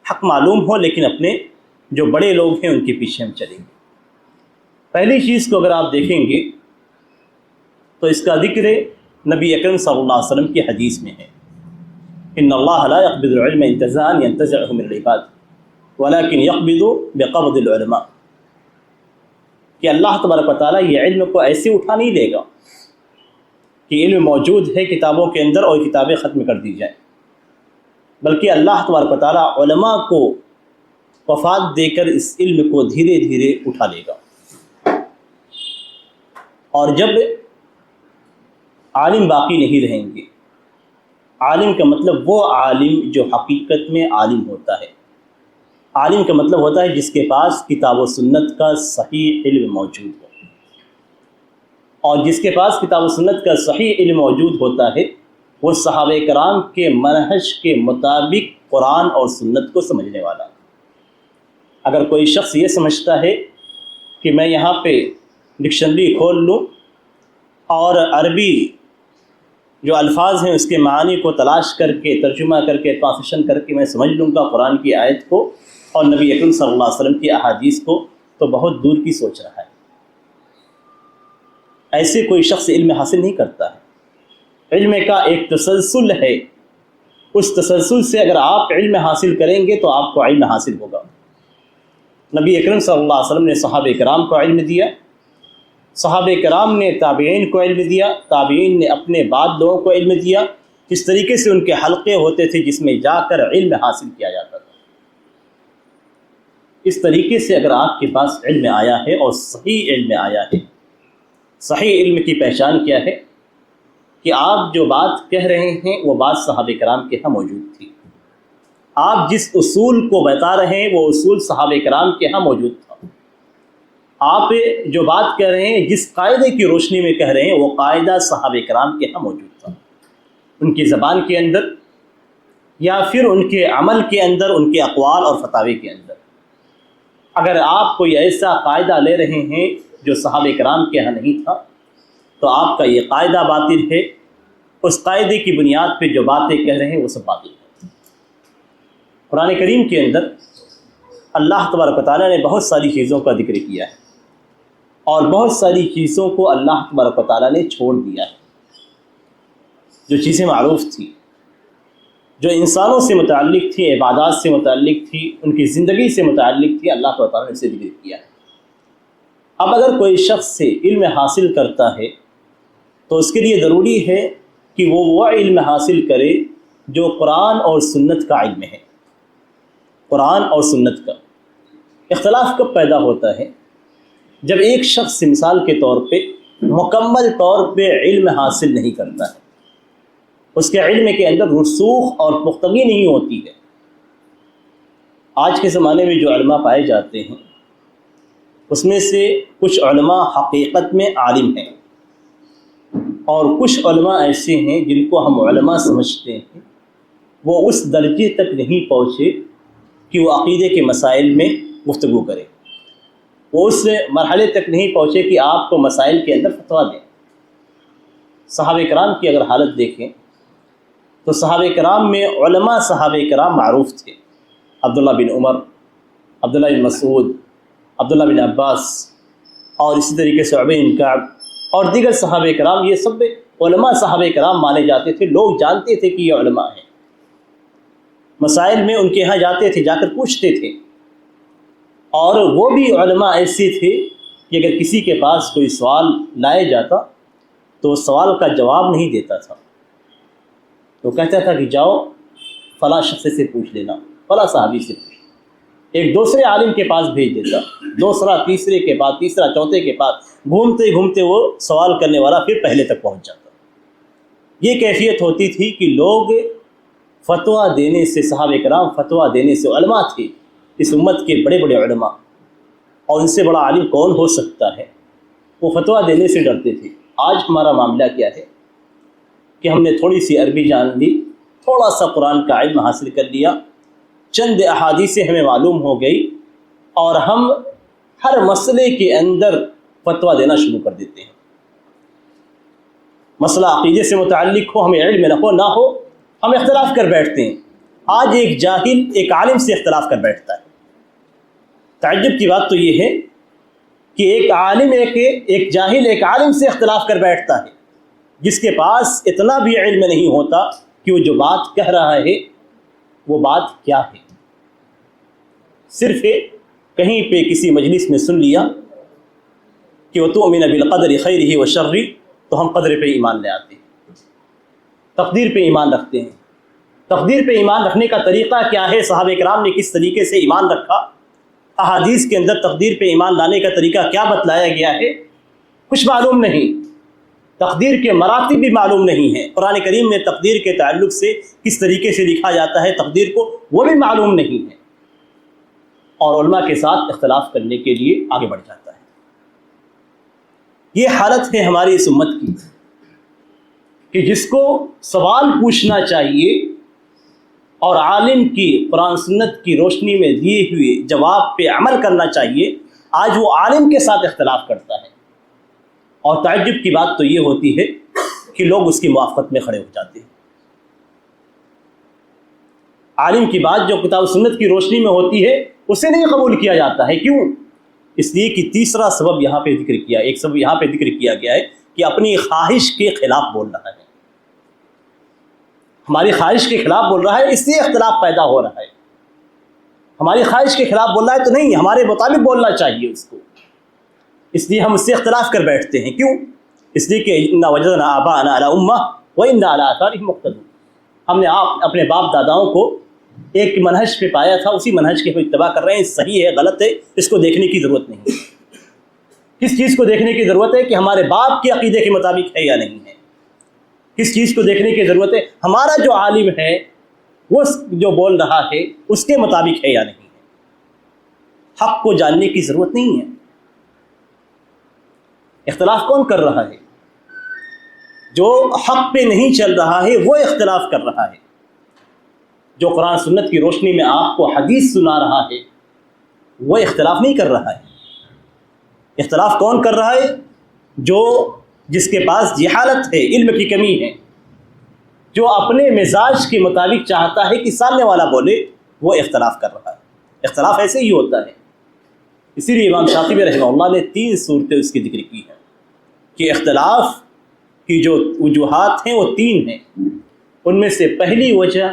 حق معلوم ہو لیکن اپنے جو بڑے لوگ ہیں ان کے پیچھے ہم چلیں گے۔ پہلی چیز کو اگر آپ دیکھیں گے تو اس کا ذکر نبی اکرم صلی اللہ علیہ وسلم کی حدیث میں ہے، ان اللہ لا يقبض العلم انتزاعا ينتزعه من العباد ولكن يقبض بقبض العلماء، کہ اللہ تبارک و تعالیٰ یہ علم کو ایسے اٹھا نہیں لے گا کہ علم موجود ہے کتابوں کے اندر اور کتابیں ختم کر دی جائیں، بلکہ اللہ تبارک و تعالیٰ علماء کو وفات دے کر اس علم کو دھیرے دھیرے اٹھا لے گا، اور جب عالم باقی نہیں رہیں گے، عالم کا مطلب وہ عالم جو حقیقت میں عالم ہوتا ہے، عالم کا مطلب ہوتا ہے جس کے پاس کتاب و سنت کا صحیح علم موجود ہو، اور جس کے پاس کتاب و سنت کا صحیح علم موجود ہوتا ہے وہ صحابہ کرام کے منہج کے مطابق قرآن اور سنت کو سمجھنے والا۔ اگر کوئی شخص یہ سمجھتا ہے کہ میں یہاں پہ ڈکشنری کھول لوں اور عربی جو الفاظ ہیں اس کے معنی کو تلاش کر کے ترجمہ کر کے ٹرانسلیشن کر کے میں سمجھ لوں گا قرآن کی آیت کو اور نبی اکرم صلی اللہ علیہ وسلم کی احادیث کو، تو بہت دور کی سوچ رہا ہے۔ ایسے کوئی شخص علم حاصل نہیں کرتا ہے۔ علم کا ایک تسلسل ہے، اس تسلسل سے اگر آپ علم حاصل کریں گے تو آپ کو علم حاصل ہوگا۔ نبی اکرم صلی اللہ علیہ وسلم نے صحابہ کرام کو علم دیا، صحابہ کرام نے تابعین کو علم دیا، تابعین نے اپنے بعد لوگوں کو علم دیا۔ اس طریقے سے ان کے حلقے ہوتے تھے جس میں جا کر علم حاصل کیا جاتا تھا۔ اس طریقے سے اگر آپ کے پاس علم آیا ہے اور صحیح علم آیا ہے، صحیح علم کی پہچان کیا ہے کہ آپ جو بات کہہ رہے ہیں وہ بات صحابہ کرام کے ہاں موجود تھی، آپ جس اصول کو بتا رہے ہیں وہ اصول صحابہ کرام کے ہاں موجود تھا، آپ جو بات کہہ رہے ہیں جس قاعدے کی روشنی میں کہہ رہے ہیں وہ قاعدہ صحابہ کرام کے ہاں موجود تھا، ان کی زبان کے اندر یا پھر ان کے عمل کے اندر، ان کے اقوال اور فتاوی کے اندر۔ اگر آپ کوئی ایسا قاعدہ لے رہے ہیں جو صحابہ کرام کے ہاں نہیں تھا تو آپ کا یہ قاعدہ باطل ہے، اس قاعدے کی بنیاد پہ جو باتیں کہہ رہے ہیں وہ سب باطل ہے۔ قرآن کریم کے اندر اللہ تبارک و تعالیٰ نے بہت ساری چیزوں کا ذکر کیا ہے اور بہت ساری چیزوں کو اللہ تبارک و تعالیٰ نے چھوڑ دیا ہے۔ جو چیزیں معروف تھیں، جو انسانوں سے متعلق تھی، عبادات سے متعلق تھی، ان کی زندگی سے متعلق تھی، اللہ تبارک و تعالیٰ نے اسے ذکر کیا ہے۔ اب اگر کوئی شخص سے علم حاصل کرتا ہے تو اس کے لیے ضروری ہے کہ وہ علم حاصل کرے جو قرآن اور سنت کا علم ہے۔ قرآن اور سنت کا اختلاف کب پیدا ہوتا ہے؟ جب ایک شخص مثال کے طور پہ مکمل طور پہ علم حاصل نہیں کرتا ہے، اس کے علم کے اندر رسوخ اور پختگی نہیں ہوتی ہے۔ آج کے زمانے میں جو علماء پائے جاتے ہیں اس میں سے کچھ علماء حقیقت میں عالم ہیں اور کچھ علماء ایسے ہیں جن کو ہم علماء سمجھتے ہیں، وہ اس درجے تک نہیں پہنچے کہ وہ عقیدے کے مسائل میں گفتگو کرے، وہ اس مرحلے تک نہیں پہنچے کہ آپ کو مسائل کے اندر فتویٰ دیں۔ صحابہ کرام کی اگر حالت دیکھیں تو صحابہ کرام میں علماء صحابہ کرام معروف تھے، عبداللہ بن عمر، عبداللہ بن مسعود، عبداللہ بن عباس اور اسی طریقے سے ابی بن کعب اور دیگر صحابہ کرام، یہ سب علماء صحابہ کرام مانے جاتے تھے۔ لوگ جانتے تھے کہ یہ علماء ہیں، مسائل میں ان کے ہاں جاتے تھے، جا کر پوچھتے تھے، اور وہ بھی علماء ایسے تھے کہ اگر کسی کے پاس کوئی سوال لائے جاتا تو اس سوال کا جواب نہیں دیتا تھا، تو کہتا تھا کہ جاؤ فلاں شخص سے پوچھ لینا، فلاں صحابی سے پوچھ، ایک دوسرے عالم کے پاس بھیج دیتا، دوسرا تیسرے کے بعد، تیسرا چوتھے کے بعد، گھومتے گھومتے وہ سوال کرنے والا پھر پہلے تک پہنچ جاتا۔ یہ کیفیت ہوتی تھی کہ لوگ فتویٰ دینے سے، صحابہ کرام فتویٰ دینے سے، علماء تھے اس امت کے بڑے بڑے علماء، اور ان سے بڑا عالم کون ہو سکتا ہے، وہ فتویٰ دینے سے ڈرتے تھے۔ آج ہمارا معاملہ کیا ہے کہ ہم نے تھوڑی سی عربی جان لی، تھوڑا سا قرآن کا علم حاصل کر لیا، چند احادیث ہمیں معلوم ہو گئی اور ہم ہر مسئلے کے اندر فتویٰ دینا شروع کر دیتے ہیں۔ مسئلہ عقیدے سے متعلق ہو، ہمیں علم نہ ہو، ہم اختلاف کر بیٹھتے ہیں۔ آج ایک جاہل ایک عالم سے اختلاف کر بیٹھتا ہے۔ تعجب کی بات تو یہ ہے کہ ایک عالم ایک جاہل ایک عالم سے اختلاف کر بیٹھتا ہے، جس کے پاس اتنا بھی علم نہیں ہوتا کہ وہ جو بات کہہ رہا ہے وہ بات کیا ہے۔ صرف کہیں پہ کسی مجلس میں سن لیا کہ وَتُؤْمِنَ بِالْقَدْرِ خَيْرِهِ وَشَرِّهِ، تو ہم قدر پہ ایمان لے آتے ہیں، تقدیر پہ ایمان رکھتے ہیں۔ تقدیر پہ ایمان رکھنے کا طریقہ کیا ہے، صحابہ کرام نے کس طریقے سے ایمان رکھا، احادیث کے اندر تقدیر پہ ایمان لانے کا طریقہ کیا بتلایا گیا ہے، کچھ معلوم نہیں۔ تقدیر کے مراتب بھی معلوم نہیں ہیں، قرآن کریم میں تقدیر کے تعلق سے کس طریقے سے لکھا جاتا ہے تقدیر کو، وہ بھی معلوم نہیں ہے، اور علماء کے ساتھ اختلاف کرنے کے لیے آگے بڑھ جاتا ہے۔ یہ حالت ہے ہماری اس امت کی کہ جس کو سوال پوچھنا چاہیے اور عالم کی قرآن سنت کی روشنی میں دیے ہوئے جواب پہ عمل کرنا چاہیے، آج وہ عالم کے ساتھ اختلاف کرتا ہے، اور تعجب کی بات تو یہ ہوتی ہے کہ لوگ اس کی موافقت میں کھڑے ہو جاتے ہیں۔ عالم کی بات جو کتاب و سنت کی روشنی میں ہوتی ہے اسے نہیں قبول کیا جاتا ہے، کیوں؟ اس لیے کہ تیسرا سبب یہاں پہ ذکر کیا، ایک سبب یہاں پہ ذکر کیا گیا ہے کہ اپنی خواہش کے خلاف بول رہا ہے، ہماری خواہش کے خلاف بول رہا ہے، اس لیے اختلاف پیدا ہو رہا ہے۔ ہماری خواہش کے خلاف بول رہا ہے تو نہیں، ہمارے مطابق بولنا چاہیے اس کو، اس لیے ہم اس سے اختلاف کر بیٹھتے ہیں، کیوں؟ اس لیے کہ انا وجدنا آباءنا علی امہ وانا علی آثارہم مقتدون، ہم نے اپنے باپ داداؤں کو ایک منہج پہ پایا تھا، اسی منہج کے اتباع کر رہے ہیں، صحیح ہے غلط ہے اس کو دیکھنے کی ضرورت نہیں ہے۔ کس چیز کو دیکھنے کی ضرورت ہے کہ ہمارے باپ کے عقیدے کے مطابق ہے یا نہیں ہے، کس چیز کو دیکھنے کی ضرورت ہے ہمارا جو عالم ہے وہ جو بول رہا ہے اس کے مطابق ہے یا نہیں ہے۔ حق کو جاننے کی ضرورت نہیں ہے۔ اختلاف کون کر رہا ہے؟ جو حق پہ نہیں چل رہا ہے وہ اختلاف کر رہا ہے، جو قرآن سنت کی روشنی میں آپ کو حدیث سنا رہا ہے وہ اختلاف نہیں کر رہا ہے۔ اختلاف کون کر رہا ہے؟ جس کے پاس جہالت ہے، علم کی کمی ہے، جو اپنے مزاج کے مطابق چاہتا ہے کہ سامنے والا بولے، وہ اختلاف کر رہا ہے۔ اختلاف ایسے ہی ہوتا ہے، اسی لیے امام شاطبی رحمہ اللہ نے 3 صورتیں اس کی ذکر کی ہیں کہ اختلاف کی جو وجوہات ہیں وہ 3 ہیں۔ ان میں سے پہلی وجہ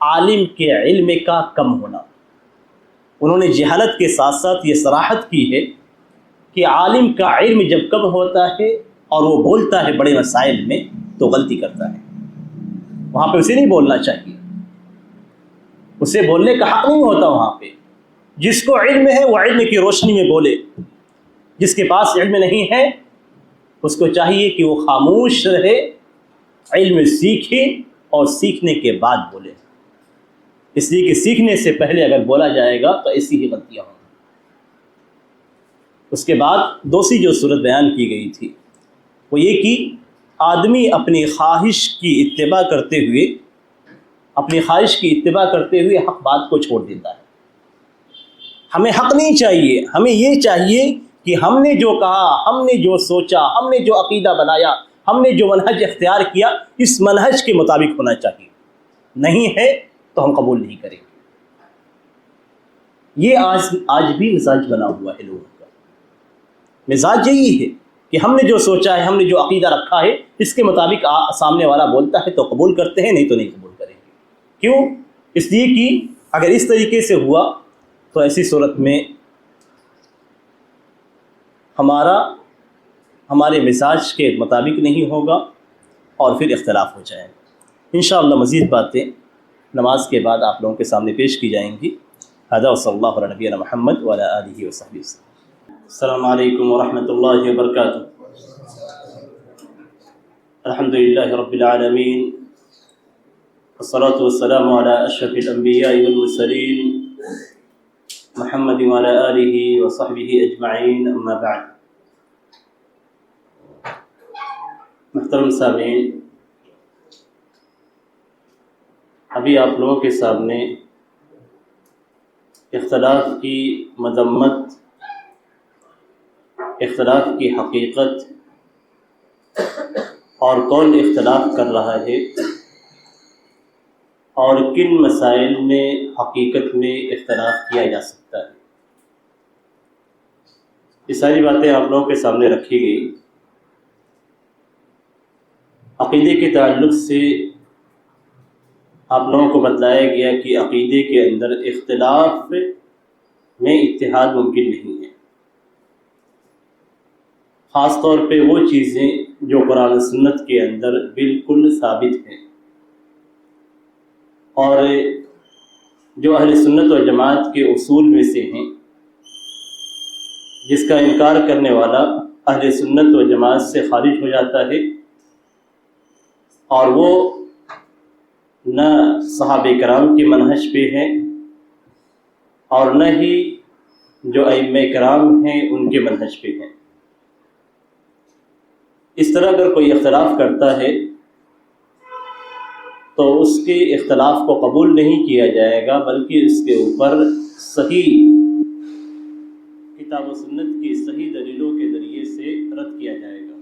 عالم کے علم کا کم ہونا۔ انہوں نے جہالت کے ساتھ ساتھ یہ صراحت کی ہے کہ عالم کا علم جب کم ہوتا ہے اور وہ بولتا ہے بڑے مسائل میں تو غلطی کرتا ہے، وہاں پہ اسے نہیں بولنا چاہیے، اسے بولنے کا حق نہیں ہوتا وہاں پہ۔ جس کو علم ہے وہ علم کی روشنی میں بولے، جس کے پاس علم نہیں ہے اس کو چاہیے کہ وہ خاموش رہے، علم سیکھے اور سیکھنے کے بعد بولے، اس لیے کہ سیکھنے سے پہلے اگر بولا جائے گا تو ایسی ہی غلطیاں ہوں گی۔ اس کے بعد دوسری جو صورت بیان کی گئی تھی وہ یہ کہ آدمی اپنی خواہش کی اتباع کرتے ہوئے حق بات کو چھوڑ دیتا ہے۔ ہمیں حق نہیں چاہیے، ہمیں یہ چاہیے کہ ہم نے جو کہا، ہم نے جو سوچا، ہم نے جو عقیدہ بنایا، ہم نے جو منہج اختیار کیا اس منہج کے مطابق ہونا چاہیے، نہیں ہے تو ہم قبول نہیں کریں گے۔ یہ آج بھی مزاج بنا ہوا ہے لوگوں کا، مزاج یہی ہے کہ ہم نے جو سوچا ہے، ہم نے جو عقیدہ رکھا ہے اس کے مطابق سامنے والا بولتا ہے تو قبول کرتے ہیں، نہیں تو نہیں قبول کریں گے۔ کیوں؟ اس لیے کہ اگر اس طریقے سے ہوا تو ایسی صورت میں ہمارے مزاج کے مطابق نہیں ہوگا اور پھر اختلاف ہو جائے گا۔ انشاءاللہ مزید باتیں نماز کے بعد آپ لوگوں کے سامنے پیش کی جائیں گی۔ ھذا وصلی اللہ علی نبینا محمد وعلی آلہ وصحبہ وسلم۔ السلام علیکم ورحمۃ اللہ وبرکاتہ۔ الحمدللہ رب العالمین، والصلاة والسلام علی اشرف الانبیاء والمرسلین محمد وعلی آلہ وصحبہ اجمعین، اما بعد۔ محترم سامعین، ابھی آپ لوگوں کے سامنے اختلاف کی مذمت، اختلاف کی حقیقت اور کون اختلاف کر رہا ہے اور کن مسائل میں حقیقت میں اختلاف کیا جا سکتا ہے، یہ ساری باتیں آپ لوگوں کے سامنے رکھی گئی۔ عقیدے کے تعلق سے آپ لوگوں کو بتلایا گیا کہ عقیدے کے اندر اختلاف میں اتحاد ممکن نہیں ہے، خاص طور پہ وہ چیزیں جو قرآن و سنت کے اندر بالکل ثابت ہیں، اور جو اہل سنت و جماعت کے اصول میں سے ہیں، جس کا انکار کرنے والا اہل سنت و جماعت سے خارج ہو جاتا ہے، اور وہ نہ صحابہ کرام کے منہج پہ ہیں اور نہ ہی جو ائمہ کرام ہیں ان کے منہج پہ ہیں۔ اس طرح اگر کوئی اختلاف کرتا ہے تو اس کے اختلاف کو قبول نہیں کیا جائے گا، بلکہ اس کے اوپر صحیح کتاب کتاب و سنت کی صحیح دلیلوں کے ذریعے سے رد کیا جائے گا۔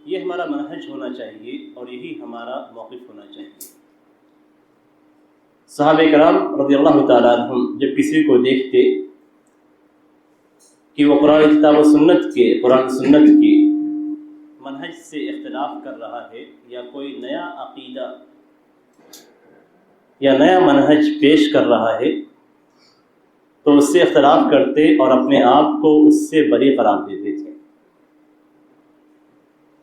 یہ ہمارا منہج ہونا چاہیے اور یہی ہمارا موقف ہونا چاہیے۔ صحابہ کرام رضی اللہ تعالیٰ عنہم جب کسی کو دیکھتے کہ وہ قرآن کتاب و سنت کی منہج سے اختلاف کر رہا ہے یا کوئی نیا عقیدہ یا نیا منہج پیش کر رہا ہے تو اس سے اختلاف کرتے اور اپنے آپ کو اس سے بری قرار دیتے تھے۔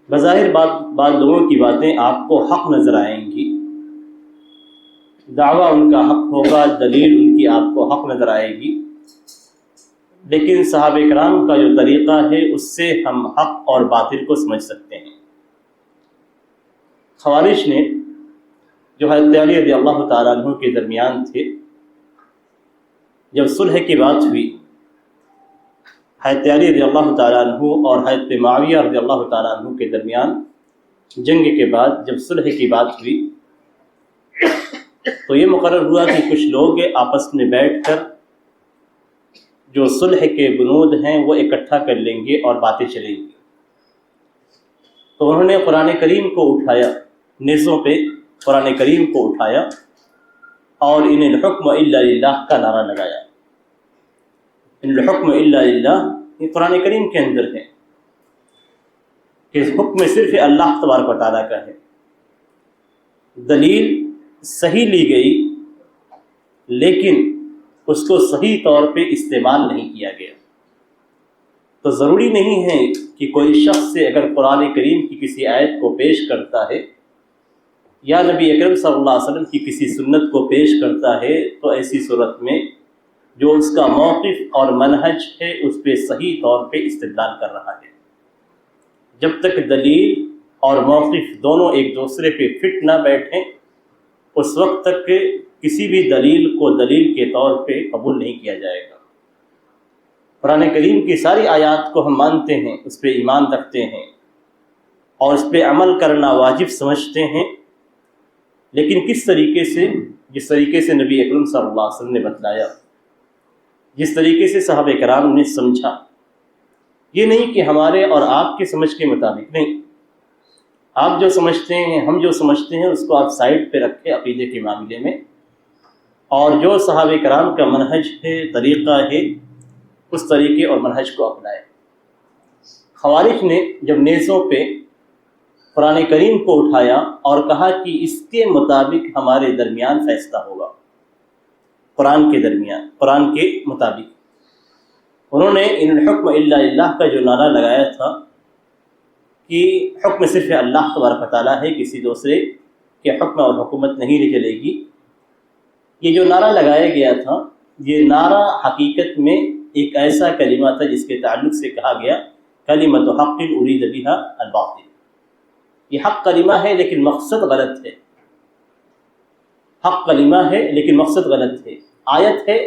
بظاہر بعض لوگوں کی باتیں آپ کو حق نظر آئیں گی، دعویٰ ان کا حق ہوگا، دلیل ان کی آپ کو حق نظر آئے گی، لیکن صحابہ کرام کا جو طریقہ ہے اس سے ہم حق اور باطل کو سمجھ سکتے ہیں۔ خوارج نے جو حضرت علی رضی اللہ تعالیٰ عنہ کے درمیان تھے، جب صلح کی بات ہوئی، حضرت علی رضی اللہ تعالیٰ عنہ اور حضرت معاویہ رضی اللہ تعالیٰ عنہ کے درمیان جنگ کے بعد جب صلح کی بات ہوئی تو یہ مقرر ہوا کہ کچھ لوگ آپس میں بیٹھ کر جو صلح کے بنود ہیں وہ اکٹھا کر لیں گے اور باتیں چلیں گی۔ تو انہوں نے قرآن کریم کو اٹھایا، نیزوں پہ قرآن کریم کو اٹھایا اور ان الحکم الا للہ کا نعرہ لگایا۔ ان الحکم الا للہ یہ قرآن کریم کے اندر ہے کہ حکم صرف اللہ تبارک و تعالیٰ کا ہے۔ دلیل صحیح لی گئی لیکن اس کو صحیح طور پہ استعمال نہیں کیا گیا۔ تو ضروری نہیں ہے کہ کوئی شخص سے اگر قرآن کریم کی کسی آیت کو پیش کرتا ہے یا نبی اکرم صلی اللہ علیہ وسلم کی کسی سنت کو پیش کرتا ہے تو ایسی صورت میں جو اس کا موقف اور منہج ہے اس پہ صحیح طور پہ استدلال کر رہا ہے۔ جب تک دلیل اور موقف دونوں ایک دوسرے پہ فٹ نہ بیٹھیں اس وقت تک کسی بھی دلیل کو دلیل کے طور پہ قبول نہیں کیا جائے گا۔ قرآن کریم کی ساری آیات کو ہم مانتے ہیں، اس پہ ایمان رکھتے ہیں اور اس پہ عمل کرنا واجب سمجھتے ہیں، لیکن کس طریقے سے؟ جس طریقے سے نبی اکرم صلی اللہ علیہ وسلم نے بتلایا، جس طریقے سے صحابہ کرام نے سمجھا۔ یہ نہیں کہ ہمارے اور آپ کے سمجھ کے مطابق، نہیں، آپ جو سمجھتے ہیں، ہم جو سمجھتے ہیں اس کو آپ سائڈ پہ رکھیں عقیدے کے معاملے میں، اور جو صحابہ کرام کا منہج ہے، طریقہ ہے، اس طریقے اور منہج کو اپنائے۔ خوارج نے جب نیزوں پہ قرآن کریم کو اٹھایا اور کہا کہ اس کے مطابق ہمارے درمیان فیصلہ ہوگا، قرآن کے مطابق، انہوں نے ان الحکم الا للہ کا جو نعرہ لگایا تھا کہ حکم صرف اللہ تبارک و تعالیٰ ہے، کسی دوسرے کے حکم اور حکومت نہیں چلے گی، یہ جو نعرہ لگایا گیا تھا یہ نعرہ حقیقت میں ایک ایسا کلمہ تھا جس کے تعلق سے کہا گیا کلمۃ حق ارید بہا الباطل۔ یہ حق کلمہ ہے لیکن مقصد غلط ہے، حق کلمہ ہے لیکن مقصد غلط ہے، آیت ہے،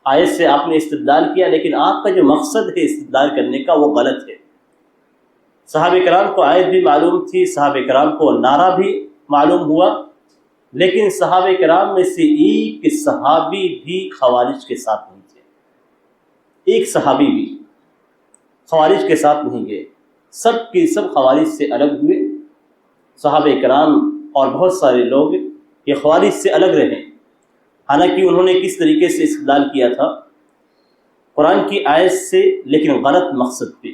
آیت سے آپ نے استدلال کیا لیکن آپ کا جو مقصد ہے استدلال کرنے کا وہ غلط ہے۔ صحابہ کرام کو آیت بھی معلوم تھی، صحابہ کرام کو نعرہ بھی معلوم ہوا، لیکن صحابہ کرام میں سے ایک صحابی بھی خوارج کے ساتھ نہیں تھے، ایک صحابی بھی خوارج کے ساتھ نہیں گئے، سب کے سب خوارج سے الگ ہوئے۔ صحابہ کرام اور بہت سارے لوگ یہ خوارج سے الگ رہے، حالانکہ انہوں نے کس طریقے سے استدلال کیا تھا؟ قرآن کی آیت سے، لیکن غلط مقصد پہ۔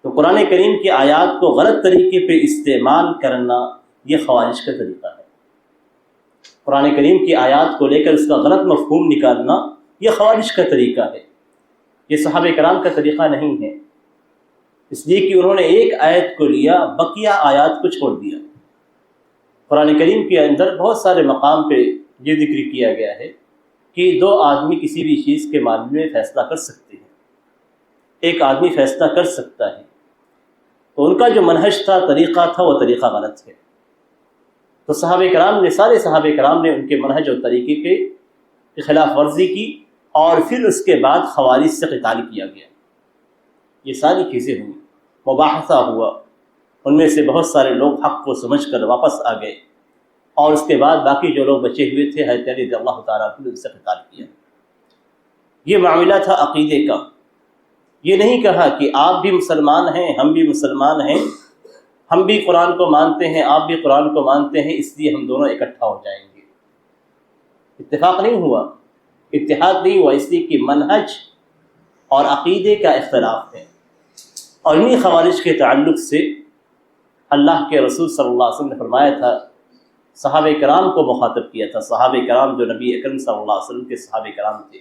تو قرآن کریم کی آیات کو غلط طریقے پہ استعمال کرنا یہ خوارج کا طریقہ ہے۔ قرآن کریم کی آیات کو لے کر اس کا غلط مفہوم نکالنا یہ خوارج کا طریقہ ہے، یہ صحابہ کرام کا طریقہ نہیں ہے، اس لیے کہ انہوں نے ایک آیت کو لیا، بقیہ آیات کو چھوڑ دیا۔ قرآن کریم کے اندر بہت سارے مقام پہ یہ ذکر کیا گیا ہے کہ دو آدمی کسی بھی چیز کے معاملے میں فیصلہ کر سکتے ہیں، ایک آدمی فیصلہ کر سکتا ہے، تو ان کا جو منہج تھا، طریقہ تھا، وہ طریقہ غلط ہے۔ تو صحابہ کرام نے، سارے صحابہ کرام نے ان کے منہج اور طریقے کے خلاف ورزی کی، اور پھر اس کے بعد خوارج سے قتال کیا گیا۔ یہ ساری چیزیں ہوئیں، مباحثہ ہوا، ان میں سے بہت سارے لوگ حق کو سمجھ کر واپس آ گئے، اور اس کے بعد باقی جو لوگ بچے ہوئے تھے حضرت علی رضی اللہ تعالیٰ عنہ سے قتال کیا۔ یہ معاملہ تھا عقیدے کا. یہ نہیں کہا کہ آپ بھی مسلمان ہیں ہم بھی مسلمان ہیں، ہم بھی قرآن کو مانتے ہیں آپ بھی قرآن کو مانتے ہیں، اس لیے ہم دونوں اکٹھا ہو جائیں گے. اتفاق نہیں ہوا، اتحاد نہیں ہوا، اس لیے کہ منہج اور عقیدے کا اختلاف ہے. اور انہی خوارج کے تعلق سے اللہ کے رسول صلی اللہ علیہ وسلم نے فرمایا تھا، صحابہ کرام کو مخاطب کیا تھا. صحابہ کرام جو نبی اکرم صلی اللہ علیہ وسلم کے صحابہ کرام تھے،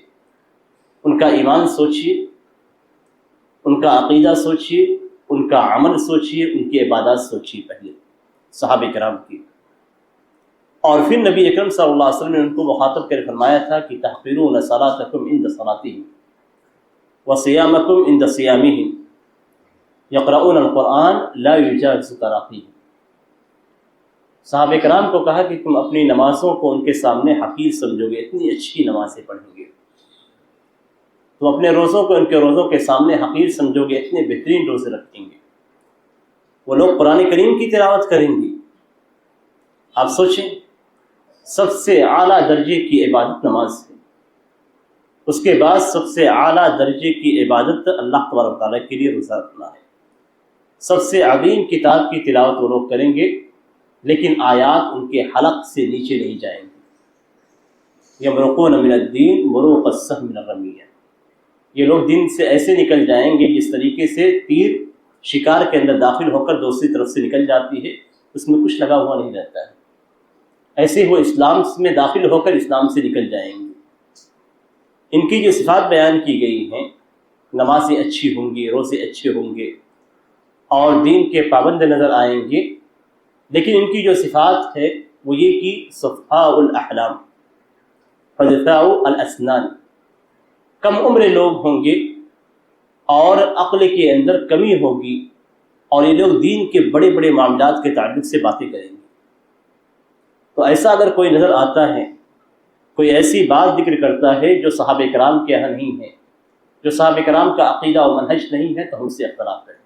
ان کا ایمان سوچیے، ان کا عقیدہ سوچیے، ان کا عمل سوچیے، ان کی عبادات سوچیے پہلے صحابہ کرام کی. اور پھر نبی اکرم صلی اللہ علیہ وسلم نے ان کو مخاطب کر فرمایا تھا کہ تحقرون صلاتکم عند صلاتہم وصیامکم عند صیامہم یقرؤون القرآن لا یجاوز تراقیہم. صحابہ کرام کو کہا کہ تم اپنی نمازوں کو ان کے سامنے حقیر سمجھو گے، اتنی اچھی نمازیں پڑھیں گے. تم اپنے روزوں کو ان کے روزوں کے سامنے حقیر سمجھو گے، اتنے بہترین روزے رکھیں گے. وہ لوگ قرآن کریم کی تلاوت کریں گے. آپ سوچیں، سب سے اعلیٰ درجے کی عبادت نماز ہے، اس کے بعد سب سے اعلیٰ درجے کی عبادت اللہ تبارک تعالیٰ کے لیے روزہ رکھنا ہے. سب سے عظیم کتاب کی تلاوت وہ لوگ کریں گے، لیکن آیات ان کے حلق سے نیچے نہیں جائیں گے. یمرقون من الدین مروق السهم من الرمیہ. یہ لوگ دین سے ایسے نکل جائیں گے جس طریقے سے تیر شکار کے اندر داخل ہو کر دوسری طرف سے نکل جاتی ہے، اس میں کچھ لگا ہوا نہیں رہتا ہے، ایسے وہ اسلام میں داخل ہو کر اسلام سے نکل جائیں گے. ان کی جو صفات بیان کی گئی ہیں، نمازیں اچھی ہوں گی، روزے اچھے ہوں گے اور دین کے پابند نظر آئیں گے، لیکن ان کی جو صفات ہے وہ یہ کہ صفحاء الاحلام حدثاء الاسنان، کم عمر لوگ ہوں گے اور عقل کے اندر کمی ہوگی، اور یہ لوگ دین کے بڑے بڑے معاملات کے تعلق سے باتیں کریں گے. تو ایسا اگر کوئی نظر آتا ہے، کوئی ایسی بات ذکر کرتا ہے جو صحابہ کرام کے یہاں نہیں ہے، جو صحابہ کرام کا عقیدہ و منہج نہیں ہے، تو ہم سے اختلاف کریں.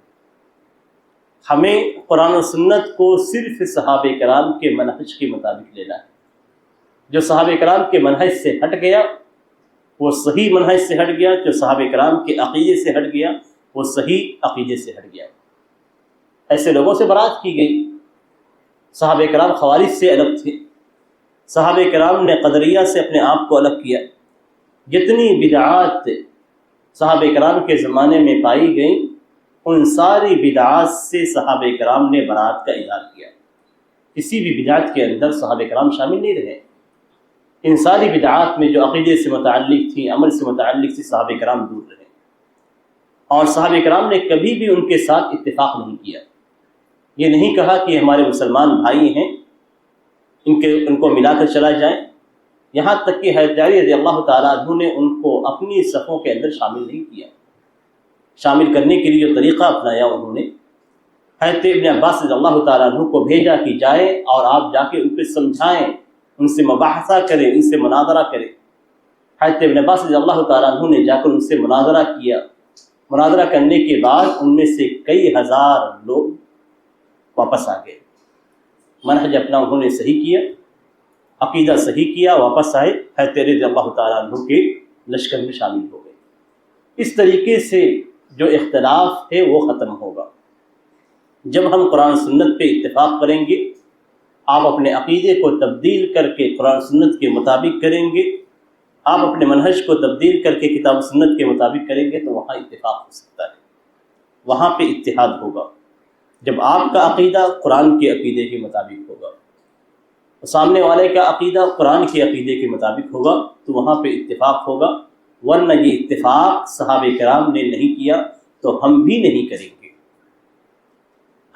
ہمیں قرآن و سنت کو صرف صحابہ کرام کے منہج کے مطابق لینا ہے. جو صحابہ کرام کے منہج سے ہٹ گیا وہ صحیح منہج سے ہٹ گیا، جو صحابہ کرام کے عقیدے سے ہٹ گیا وہ صحیح عقیدے سے ہٹ گیا. ایسے لوگوں سے برات کی گئی. صحابہ کرام خوارج سے الگ تھے، صحابہ کرام نے قدریہ سے اپنے آپ کو الگ کیا. جتنی بدعات صحابہ کرام کے زمانے میں پائی گئیں، ان ساری بدعات سے صحابہ کرام نے برات کا اظہار کیا. کسی بھی بدعت کے اندر صحابہ کرام شامل نہیں رہے. ان ساری بدعات میں جو عقیدے سے متعلق تھی، عمل سے متعلق تھی، صحابہ کرام دور رہے. اور صحابہ کرام نے کبھی بھی ان کے ساتھ اتفاق نہیں کیا. یہ نہیں کہا کہ ہمارے مسلمان بھائی ہیں، ان کو ملا کر چلا جائیں. یہاں تک کہ حضرت علی رضی اللہ تعالیٰ عنہ نے ان کو اپنی صفوں کے اندر شامل نہیں کیا. شامل کرنے کے لیے جو طریقہ اپنایا انہوں نے، حضرت ابن عباس رضی اللہ تعالیٰ عنہ کو بھیجا کہ جائیں اور آپ جا کے ان پہ سمجھائیں، ان سے مباحثہ کریں، ان سے مناظرہ کریں. حضرت ابن عباس رضی اللہ تعالیٰ عنہ نے جا کر ان سے مناظرہ کیا. مناظرہ کرنے کے بعد ان میں سے کئی ہزار لوگ واپس آ گئے. منہج اپنا انہوں نے صحیح کیا، عقیدہ صحیح کیا، واپس آئے، حضرت علی رضی اللہ تعالیٰ عنہ کے لشکر میں شامل ہو گئے. اس طریقے سے جو اختلاف ہے وہ ختم ہوگا. جب ہم قرآن سنت پہ اتفاق کریں گے، آپ اپنے عقیدے کو تبدیل کر کے قرآن سنت کے مطابق کریں گے، آپ اپنے منہج کو تبدیل کر کے کتاب سنت کے مطابق کریں گے، تو وہاں اتفاق ہو سکتا ہے، وہاں پہ اتحاد ہوگا. جب آپ کا عقیدہ قرآن کے عقیدے کے مطابق ہوگا، سامنے والے کا عقیدہ قرآن کے عقیدے کے مطابق ہوگا، تو وہاں پہ اتفاق ہوگا. ورنہ یہ اتفاق صحابہ کرام نے نہیں کیا تو ہم بھی نہیں کریں گے.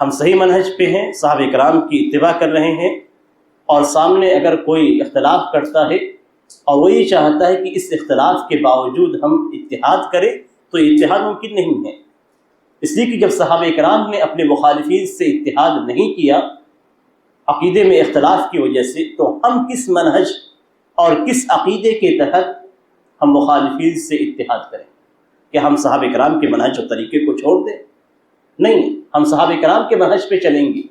ہم صحیح منہج پہ ہیں، صحابہ کرام کی اتباع کر رہے ہیں، اور سامنے اگر کوئی اختلاف کرتا ہے اور وہ یہ چاہتا ہے کہ اس اختلاف کے باوجود ہم اتحاد کریں، تو اتحاد ممکن نہیں ہے. اس لیے کہ جب صحابہ کرام نے اپنے مخالفین سے اتحاد نہیں کیا عقیدے میں اختلاف کی وجہ سے، تو ہم کس منہج اور کس عقیدے کے تحت ہم مخالفین سے اتحاد کریں؟ کہ ہم صحابہ کرام کے منہج اور طریقے کو چھوڑ دیں؟ نہیں، ہم صحابہ کرام کے منہج پہ چلیں گے.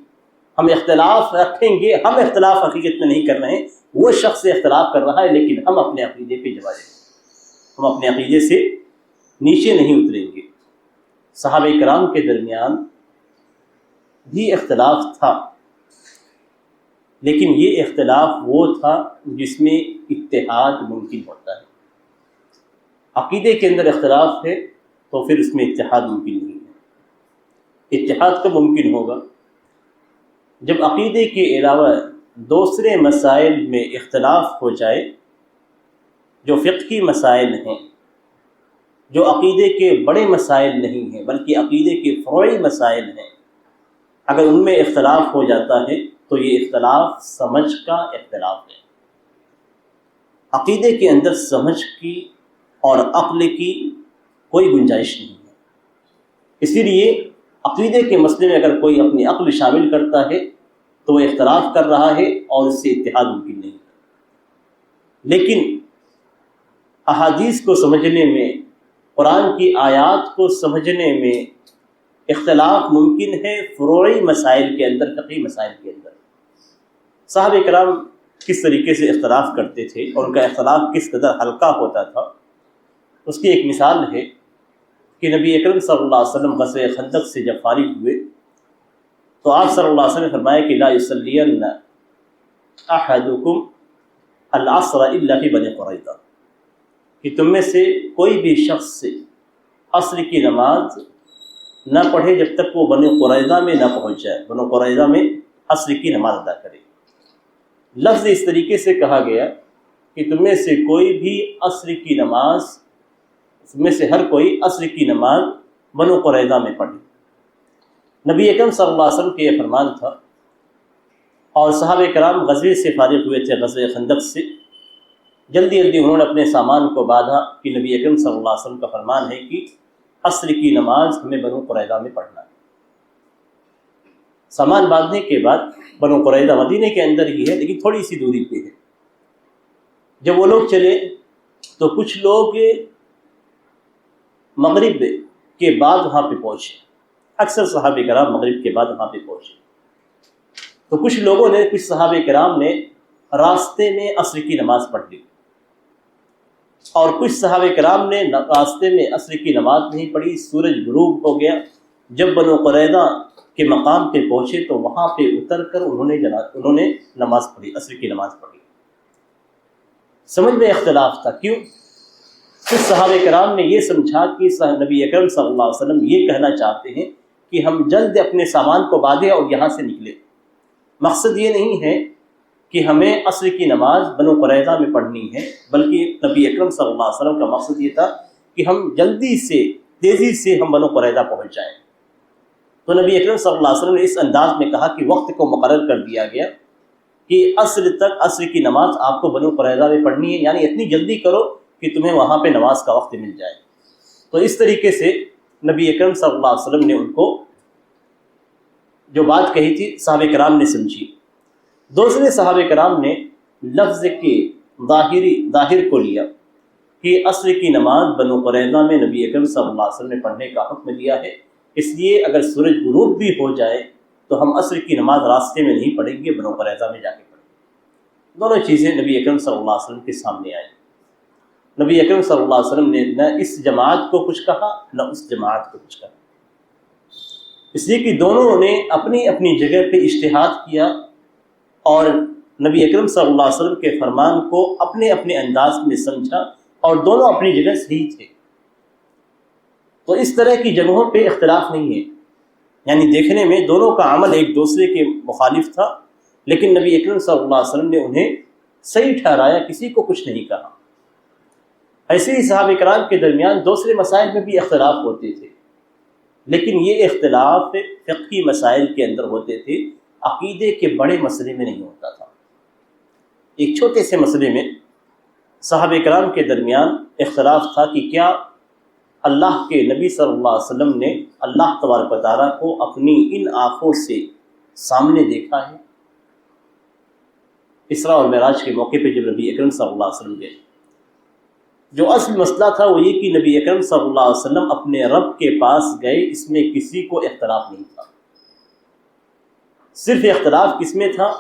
ہم اختلاف رکھیں گے، ہم اختلاف حقیقت میں نہیں کر رہے ہیں، وہ شخص اختلاف کر رہا ہے، لیکن ہم اپنے عقیدے پہ جمع رہیں گے. ہم اپنے عقیدے سے نیچے نہیں اتریں گے۔ صحابہ کرام کے درمیان بھی اختلاف تھا، لیکن یہ اختلاف وہ تھا جس میں اتحاد ممکن ہوتا ہے۔ عقیدے کے اندر اختلاف ہے تو پھر اس میں اتحاد ممکن نہیں ہے۔ اتحاد کب ممکن ہوگا؟ جب عقیدے کے علاوہ دوسرے مسائل میں اختلاف ہو جائے، جو فقہی مسائل ہیں، جو عقیدے کے بڑے مسائل نہیں ہیں بلکہ عقیدے کے فروعی مسائل ہیں، اگر ان میں اختلاف ہو جاتا ہے تو یہ اختلاف سمجھ کا اختلاف ہے۔ عقیدے کے اندر سمجھ کی اور عقل کی کوئی گنجائش نہیں ہے۔ اسی لیے عقیدے کے مسئلے میں اگر کوئی اپنی عقل شامل کرتا ہے تو وہ اختلاف کر رہا ہے اور اس سے اتحاد ممکن نہیں ہے۔ لیکن احادیث کو سمجھنے میں، قرآن کی آیات کو سمجھنے میں اختلاف ممکن ہے فروعی مسائل کے اندر، فقہی مسائل کے اندر۔ صحابہ کرام کس طریقے سے اختلاف کرتے تھے اور ان کا اختلاف کس قدر ہلکا ہوتا تھا، اس کی ایک مثال ہے کہ نبی اکرم صلی اللہ علیہ وسلم غزوہ خندق سے جب فارغ ہوئے تو آپ صلی اللہ علیہ وسلم نے فرمایا کہ لا یصلین احدکم العصر الا فی بنی قریظہ، کہ تم میں سے کوئی بھی شخص عصر کی نماز نہ پڑھے جب تک وہ بنی قریظہ میں نہ پہنچ جائے، بنی قریظہ میں عصر کی نماز ادا کرے۔ لفظ اس طریقے سے کہا گیا کہ تم میں سے کوئی بھی عصر کی نماز، تم میں سے ہر کوئی عصر کی نماز بنی قریظہ میں پڑھے۔ نبی اکرم صلی اللہ علیہ وسلم کے یہ فرمان تھا، اور صحابہ کرام غزوے سے فارغ ہوئے تھے، غزوہ خندق سے جلدی انہوں نے اپنے سامان کو باندھا کہ نبی اکرم صلی اللہ علیہ وسلم کا فرمان ہے کہ عصر کی نماز ہمیں بنو قریظہ میں پڑھنا ہے۔ سامان باندھنے کے بعد بنو قریظہ مدینے کے اندر ہی ہے لیکن تھوڑی سی دوری پہ ہے۔ جب وہ لوگ چلے تو کچھ لوگ مغرب کے بعد وہاں پہ پہنچے، اکثر صحابہ کرام مغرب کے بعد وہاں پہ پہنچے، تو کچھ لوگوں نے، کچھ صحابہ کرام نے راستے میں عصر کی نماز پڑھ لی، اور کچھ صحابہ کرام نے راستے میں عصر کی نماز نہیں پڑھی۔ سورج غروب ہو گیا، جب بنو قریظہ کے مقام پہ پہنچے تو وہاں پہ اتر کر انہوں نے نماز پڑھی، عصر کی نماز پڑھی۔ سمجھ میں اختلاف تھا، کیوں؟ کچھ صحابہ کرام نے یہ سمجھا کہ نبی اکرم صلی اللہ علیہ وسلم یہ کہنا چاہتے ہیں کہ ہم جلد اپنے سامان کو باندھیں اور یہاں سے نکلے۔ مقصد یہ نہیں ہے کہ ہمیں عصر کی نماز بنو قریظہ میں پڑھنی ہے، بلکہ نبی اکرم صلی اللہ علیہ وسلم کا مقصد یہ تھا کہ ہم جلدی سے، تیزی سے ہم بنو قریظہ پہنچ جائیں۔ تو نبی اکرم صلی اللہ علیہ وسلم نے اس انداز میں کہا کہ وقت کو مقرر کر دیا گیا کہ عصر تک عصر کی نماز آپ کو بنو قریظہ میں پڑھنی ہے، یعنی اتنی جلدی کرو کہ تمہیں وہاں پہ نماز کا وقت مل جائے۔ تو اس طریقے سے نبی اکرم صلی اللہ علیہ وسلم نے ان کو جو بات کہی تھی صحابہ کرام نے سمجھی۔ دوسرے صحابہ کرام نے لفظ کے ظاہر کو لیا کہ عصر کی نماز بنو قریظہ میں نبی اکرم صلی اللہ علیہ وسلم نے پڑھنے کا حکم دیا ہے، اس لیے اگر سورج غروب بھی ہو جائے تو ہم عصر کی نماز راستے میں نہیں پڑھیں گے، بنو قریظہ میں جا کے پڑھیں گے۔ دونوں چیزیں نبی اکرم صلی اللہ علیہ وسلم کے سامنے آئیں۔ نبی اکرم صلی اللہ علیہ وسلم نے نہ اس جماعت کو کچھ کہا نہ اس جماعت کو کچھ کہا، اس لیے کہ دونوں نے اپنی اپنی جگہ پہ اجتہاد کیا اور نبی اکرم صلی اللہ علیہ وسلم کے فرمان کو اپنے اپنے انداز میں سمجھا، اور دونوں اپنی جگہ صحیح تھے۔ تو اس طرح کی جگہوں پہ اختلاف نہیں ہے، یعنی دیکھنے میں دونوں کا عمل ایک دوسرے کے مخالف تھا، لیکن نبی اکرم صلی اللہ علیہ وسلم نے انہیں صحیح ٹھہرایا، کسی کو کچھ نہیں کہا۔ ایسے ہی صحابہ کرام کے درمیان دوسرے مسائل میں بھی اختلاف ہوتے تھے، لیکن یہ اختلاف فقہی مسائل کے اندر ہوتے تھے، عقیدے کے بڑے مسئلے میں نہیں ہوتا تھا۔ ایک چھوٹے سے مسئلے میں صحابہ کرام کے درمیان اختلاف تھا کہ کیا اللہ کے نبی صلی اللہ علیہ وسلم نے اللہ تبارک و تعالیٰ کو اپنی ان آنکھوں سے سامنے دیکھا ہے؟ اسراء اور معراج کے موقع پہ جب نبی اکرم صلی اللہ علیہ وسلم گئے، جو اصل مسئلہ تھا وہ یہ کہ نبی اکرم صلی اللہ علیہ وسلم اپنے رب کے پاس گئے، اس میں کسی کو اختلاف نہیں تھا۔ صرف اختلاف کس میں تھا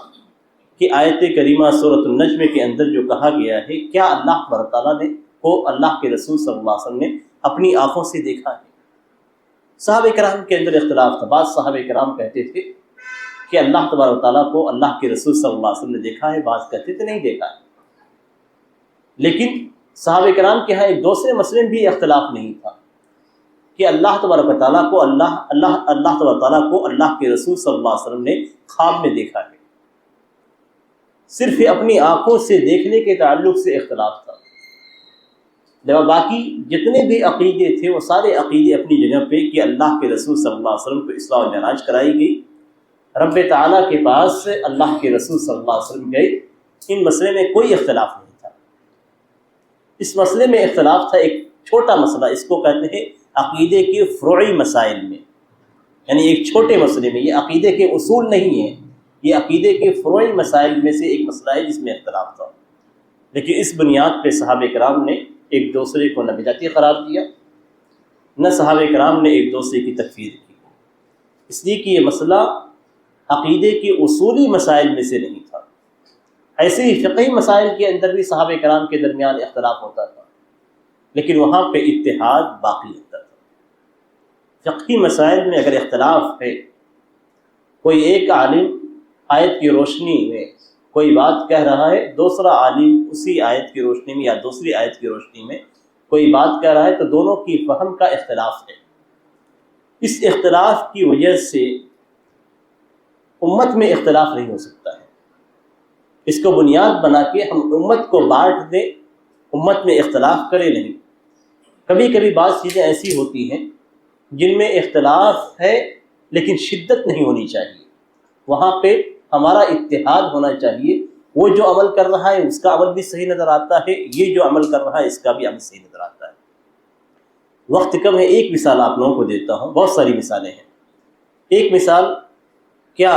کہ آیت کریمہ سورۃ النجم کے اندر جو کہا گیا ہے، کیا اللہ تبارک تعالیٰ نے کو اللہ کے رسول صلی اللہ علیہ وسلم نے اپنی آنکھوں سے دیکھا ہے۔ صحابہ کرام کے اندر اختلاف تھا، بعض صحابہ کرام کہتے تھے کہ اللہ تبارک و تعالیٰ کو اللہ کے رسول صلی اللہ علیہ وسلم نے دیکھا ہے، بعض کہتے تھے نہیں دیکھا ہے۔ لیکن صحابہ کرام کے ہاں ایک دوسرے مسئلے میں بھی اختلاف نہیں تھا کہ اللہ تبارک و تعالیٰ کو اللہ تبارک و تعالیٰ کو اللہ کے رسول صلی اللہ علیہ وسلم نے خواب میں دیکھا ہے، صرف اپنی آنکھوں سے دیکھنے کے تعلق سے اختلاف تھا۔ باقی جتنے بھی عقیدے تھے وہ سارے عقیدے اپنی جگہ پہ کہ اللہ کے رسول صلی اللہ علیہ وسلم کو اسراء و معراج کرائی گئی، رب تعالیٰ کے پاس اللہ کے رسول صلی اللہ علیہ وسلم گئے، ان مسئلے میں کوئی اختلاف نہیں تھا۔ اس مسئلے میں اختلاف تھا ایک چھوٹا مسئلہ، اس کو کہتے ہیں عقیدے کے فروعی مسائل میں، یعنی ایک چھوٹے مسئلے میں، یہ عقیدے کے اصول نہیں ہیں، یہ عقیدے کے فروعی مسائل میں سے ایک مسئلہ ہے جس میں اختلاف تھا۔ لیکن اس بنیاد پہ صحابہ کرام نے ایک دوسرے کو نہ بدعتی قرار دیا، نہ صحابہ کرام نے ایک دوسرے کی تکفیر کی، اس لیے کہ یہ مسئلہ عقیدے کے اصولی مسائل میں سے نہیں تھا۔ ایسے ہی فقہی مسائل کے اندر بھی صحابہ کرام کے درمیان اختلاف ہوتا تھا، لیکن وہاں پہ اتحاد باقی رہتا تھا۔ فقہی مسائل میں اگر اختلاف ہے، کوئی ایک عالم آیت کی روشنی میں کوئی بات کہہ رہا ہے، دوسرا عالم اسی آیت کی روشنی میں یا دوسری آیت کی روشنی میں کوئی بات کہہ رہا ہے، تو دونوں کی فہم کا اختلاف ہے۔ اس اختلاف کی وجہ سے امت میں اختلاف نہیں ہو سکتا ہے۔ اس کو بنیاد بنا کے ہم امت کو بانٹ دیں، امت میں اختلاف کرے نہیں۔ کبھی کبھی بعض چیزیں ایسی ہوتی ہیں جن میں اختلاف ہے لیکن شدت نہیں ہونی چاہیے، وہاں پہ ہمارا اتحاد ہونا چاہیے۔ وہ جو عمل کر رہا ہے اس کا عمل بھی صحیح نظر آتا ہے، یہ جو عمل کر رہا ہے اس کا بھی عمل صحیح نظر آتا ہے۔ وقت کم ہے، ایک مثال آپ لوگوں کو دیتا ہوں، بہت ساری مثالیں ہیں۔ ایک مثال، کیا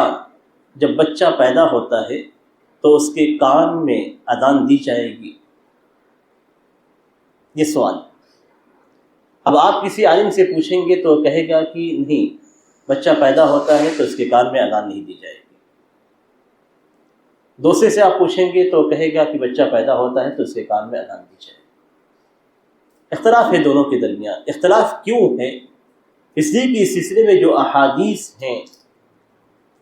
جب بچہ پیدا ہوتا ہے تو اس کے کان میں اذان دی جائے گی؟ یہ سوال۔ اب آپ کسی عالم سے پوچھیں گے تو کہے گا کہ نہیں، بچہ پیدا ہوتا ہے تو اس کے کان میں اذان نہیں دی جائے گی۔ دوسرے سے آپ پوچھیں گے تو کہے گا کہ بچہ پیدا ہوتا ہے تو اس کے کان میں اذان دی جائے گی۔ اختلاف ہے دونوں کے درمیان۔ اختلاف کیوں ہے؟ اس لیے کہ اس سلسلے میں جو احادیث ہیں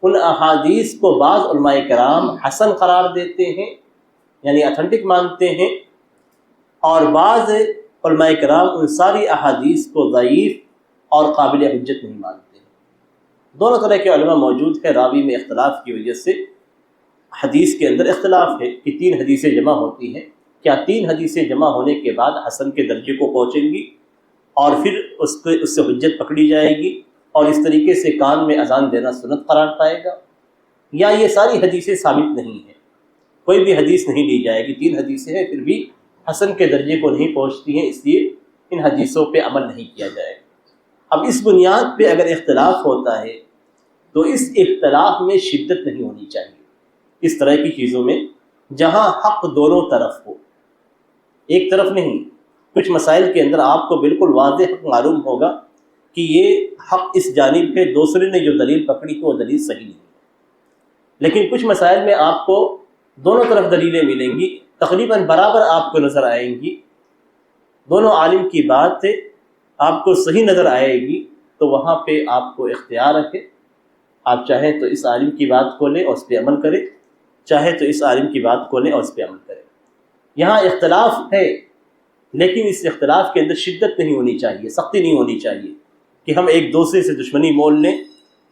ان احادیث کو بعض علماء کرام حسن قرار دیتے ہیں، یعنی اتھینٹک مانتے ہیں، اور بعض علماء کرام ان ساری احادیث کو ضعیف اور قابل حجت نہیں مانتے ہیں۔ دونوں طرح کے علماء موجود ہیں۔ راوی میں اختلاف کی وجہ سے حدیث کے اندر اختلاف ہے کہ 3 حدیثیں جمع ہوتی ہیں، کیا 3 حدیثیں جمع ہونے کے بعد حسن کے درجے کو پہنچیں گی اور پھر اس سے حجت پکڑی جائے گی اور اس طریقے سے کان میں اذان دینا سنت قرار پائے گا، یا یہ ساری حدیثیں ثابت نہیں ہیں، کوئی بھی حدیث نہیں لی جائے گی، 3 حدیثیں ہیں پھر بھی حسن کے درجے کو نہیں پہنچتی ہیں، اس لیے ان حدیثوں پہ عمل نہیں کیا جائے گا۔ اب اس بنیاد پہ اگر اختلاف ہوتا ہے تو اس اختلاف میں شدت نہیں ہونی چاہیے۔ اس طرح کی چیزوں میں جہاں حق دونوں طرف ہو، ایک طرف نہیں، کچھ مسائل کے اندر آپ کو بالکل واضح حق معلوم ہوگا کہ یہ حق اس جانب ہے، دوسرے نے جو دلیل پکڑی ہے وہ دلیل صحیح نہیں ہے۔ لیکن کچھ مسائل میں آپ کو دونوں طرف دلیلیں ملیں گی، تقریباً برابر آپ کو نظر آئیں گی، دونوں عالم کی بات آپ کو صحیح نظر آئے گی، تو وہاں پہ آپ کو اختیار رکھے، آپ چاہیں تو اس عالم کی بات کو لیں اور اس پہ عمل کریں، چاہے تو اس عالم کی بات کو لیں اور اس پہ عمل کریں۔ یہاں اختلاف ہے لیکن اس اختلاف کے اندر شدت نہیں ہونی چاہیے، سختی نہیں ہونی چاہیے کہ ہم ایک دوسرے سے دشمنی مول لیں،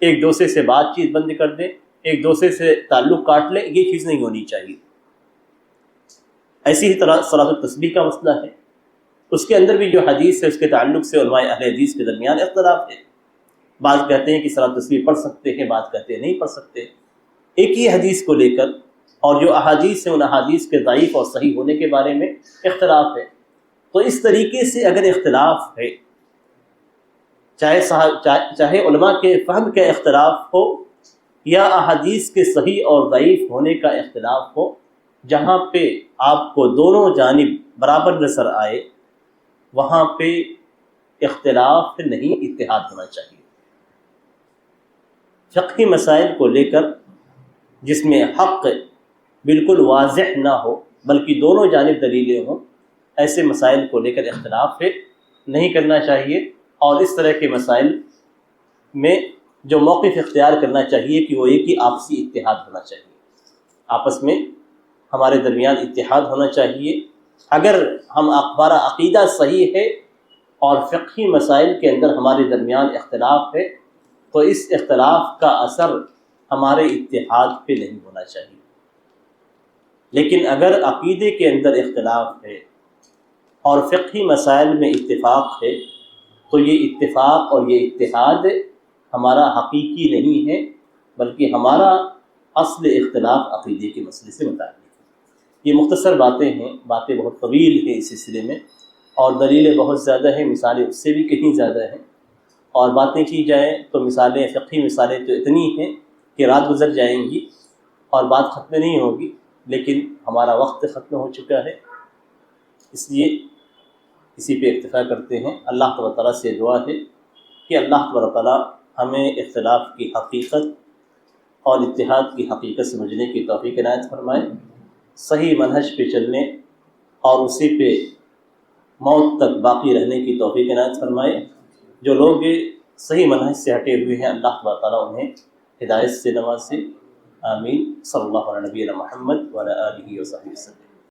ایک دوسرے سے بات چیت بند کر دیں، ایک دوسرے سے تعلق کاٹ لیں، یہ چیز نہیں ہونی چاہیے۔ ایسی ہی طرح صلاۃ التسبیح کا مسئلہ ہے، اس کے اندر بھی جو حدیث ہے اس کے تعلق سے علماء اہل حدیث کے درمیان اختلاف ہے۔ بعض کہتے ہیں کہ صلاۃ التسبیح پڑھ سکتے ہیں، بعض کہتے ہیں نہیں پڑھ سکتے۔ ایک ہی حدیث کو لے کر اور جو احادیث ہیں ان احادیث کے ضعیف اور صحیح ہونے کے بارے میں اختلاف ہے۔ تو اس طریقے سے اگر اختلاف ہے، چاہے علماء کے فہم کا اختلاف ہو یا احادیث کے صحیح اور ضعیف ہونے کا اختلاف ہو، جہاں پہ آپ کو دونوں جانب برابر نظر آئے وہاں پہ اختلاف نہیں، اتحاد ہونا چاہیے۔ فقہی مسائل کو لے کر جس میں حق بالکل واضح نہ ہو بلکہ دونوں جانب دلیلیں ہوں، ایسے مسائل کو لے کر اختلاف ہے نہیں کرنا چاہیے، اور اس طرح کے مسائل میں جو موقف اختیار کرنا چاہیے کہ وہ یہ کہ آپسی اتحاد ہونا چاہیے، آپس میں ہمارے درمیان اتحاد ہونا چاہیے۔ اگر ہمارا عقیدہ صحیح ہے اور فقہی مسائل کے اندر ہمارے درمیان اختلاف ہے تو اس اختلاف کا اثر ہمارے اتحاد پہ نہیں ہونا چاہیے۔ لیکن اگر عقیدے کے اندر اختلاف ہے اور فقہی مسائل میں اتفاق ہے تو یہ اتفاق اور یہ اتحاد ہمارا حقیقی نہیں ہے، بلکہ ہمارا اصل اختلاف عقیدے کے مسئلے سے متعلق ہے۔ یہ مختصر باتیں ہیں، باتیں بہت طویل ہیں اس سلسلے میں، اور دلیلیں بہت زیادہ ہیں، مثالیں اس سے بھی کہیں زیادہ ہیں، اور باتیں کی جائیں تو مثالیں، فقہی مثالیں تو اتنی ہیں کہ رات گزر جائیں گی اور بات ختم نہیں ہوگی، لیکن ہمارا وقت ختم ہو چکا ہے، اس لیے اسی پہ اکتفا کرتے ہیں۔ اللہ تبارک تعالیٰ سے دعا ہے کہ اللہ تبارک تعالیٰ ہمیں اختلاف کی حقیقت اور اتحاد کی حقیقت سمجھنے کی توفیق عنایت فرمائے، صحیح منہج پہ چلنے اور اسی پہ موت تک باقی رہنے کی توفیق عنایت فرمائے۔ جو لوگ صحیح منہج سے ہٹے ہوئے ہیں اللہ تبارک تعالیٰ انہیں ہدایت سے نوازے، آمین۔ صلی اللہ علیہ نبینا محمد وعلی آلہ وصحبہ وسلم۔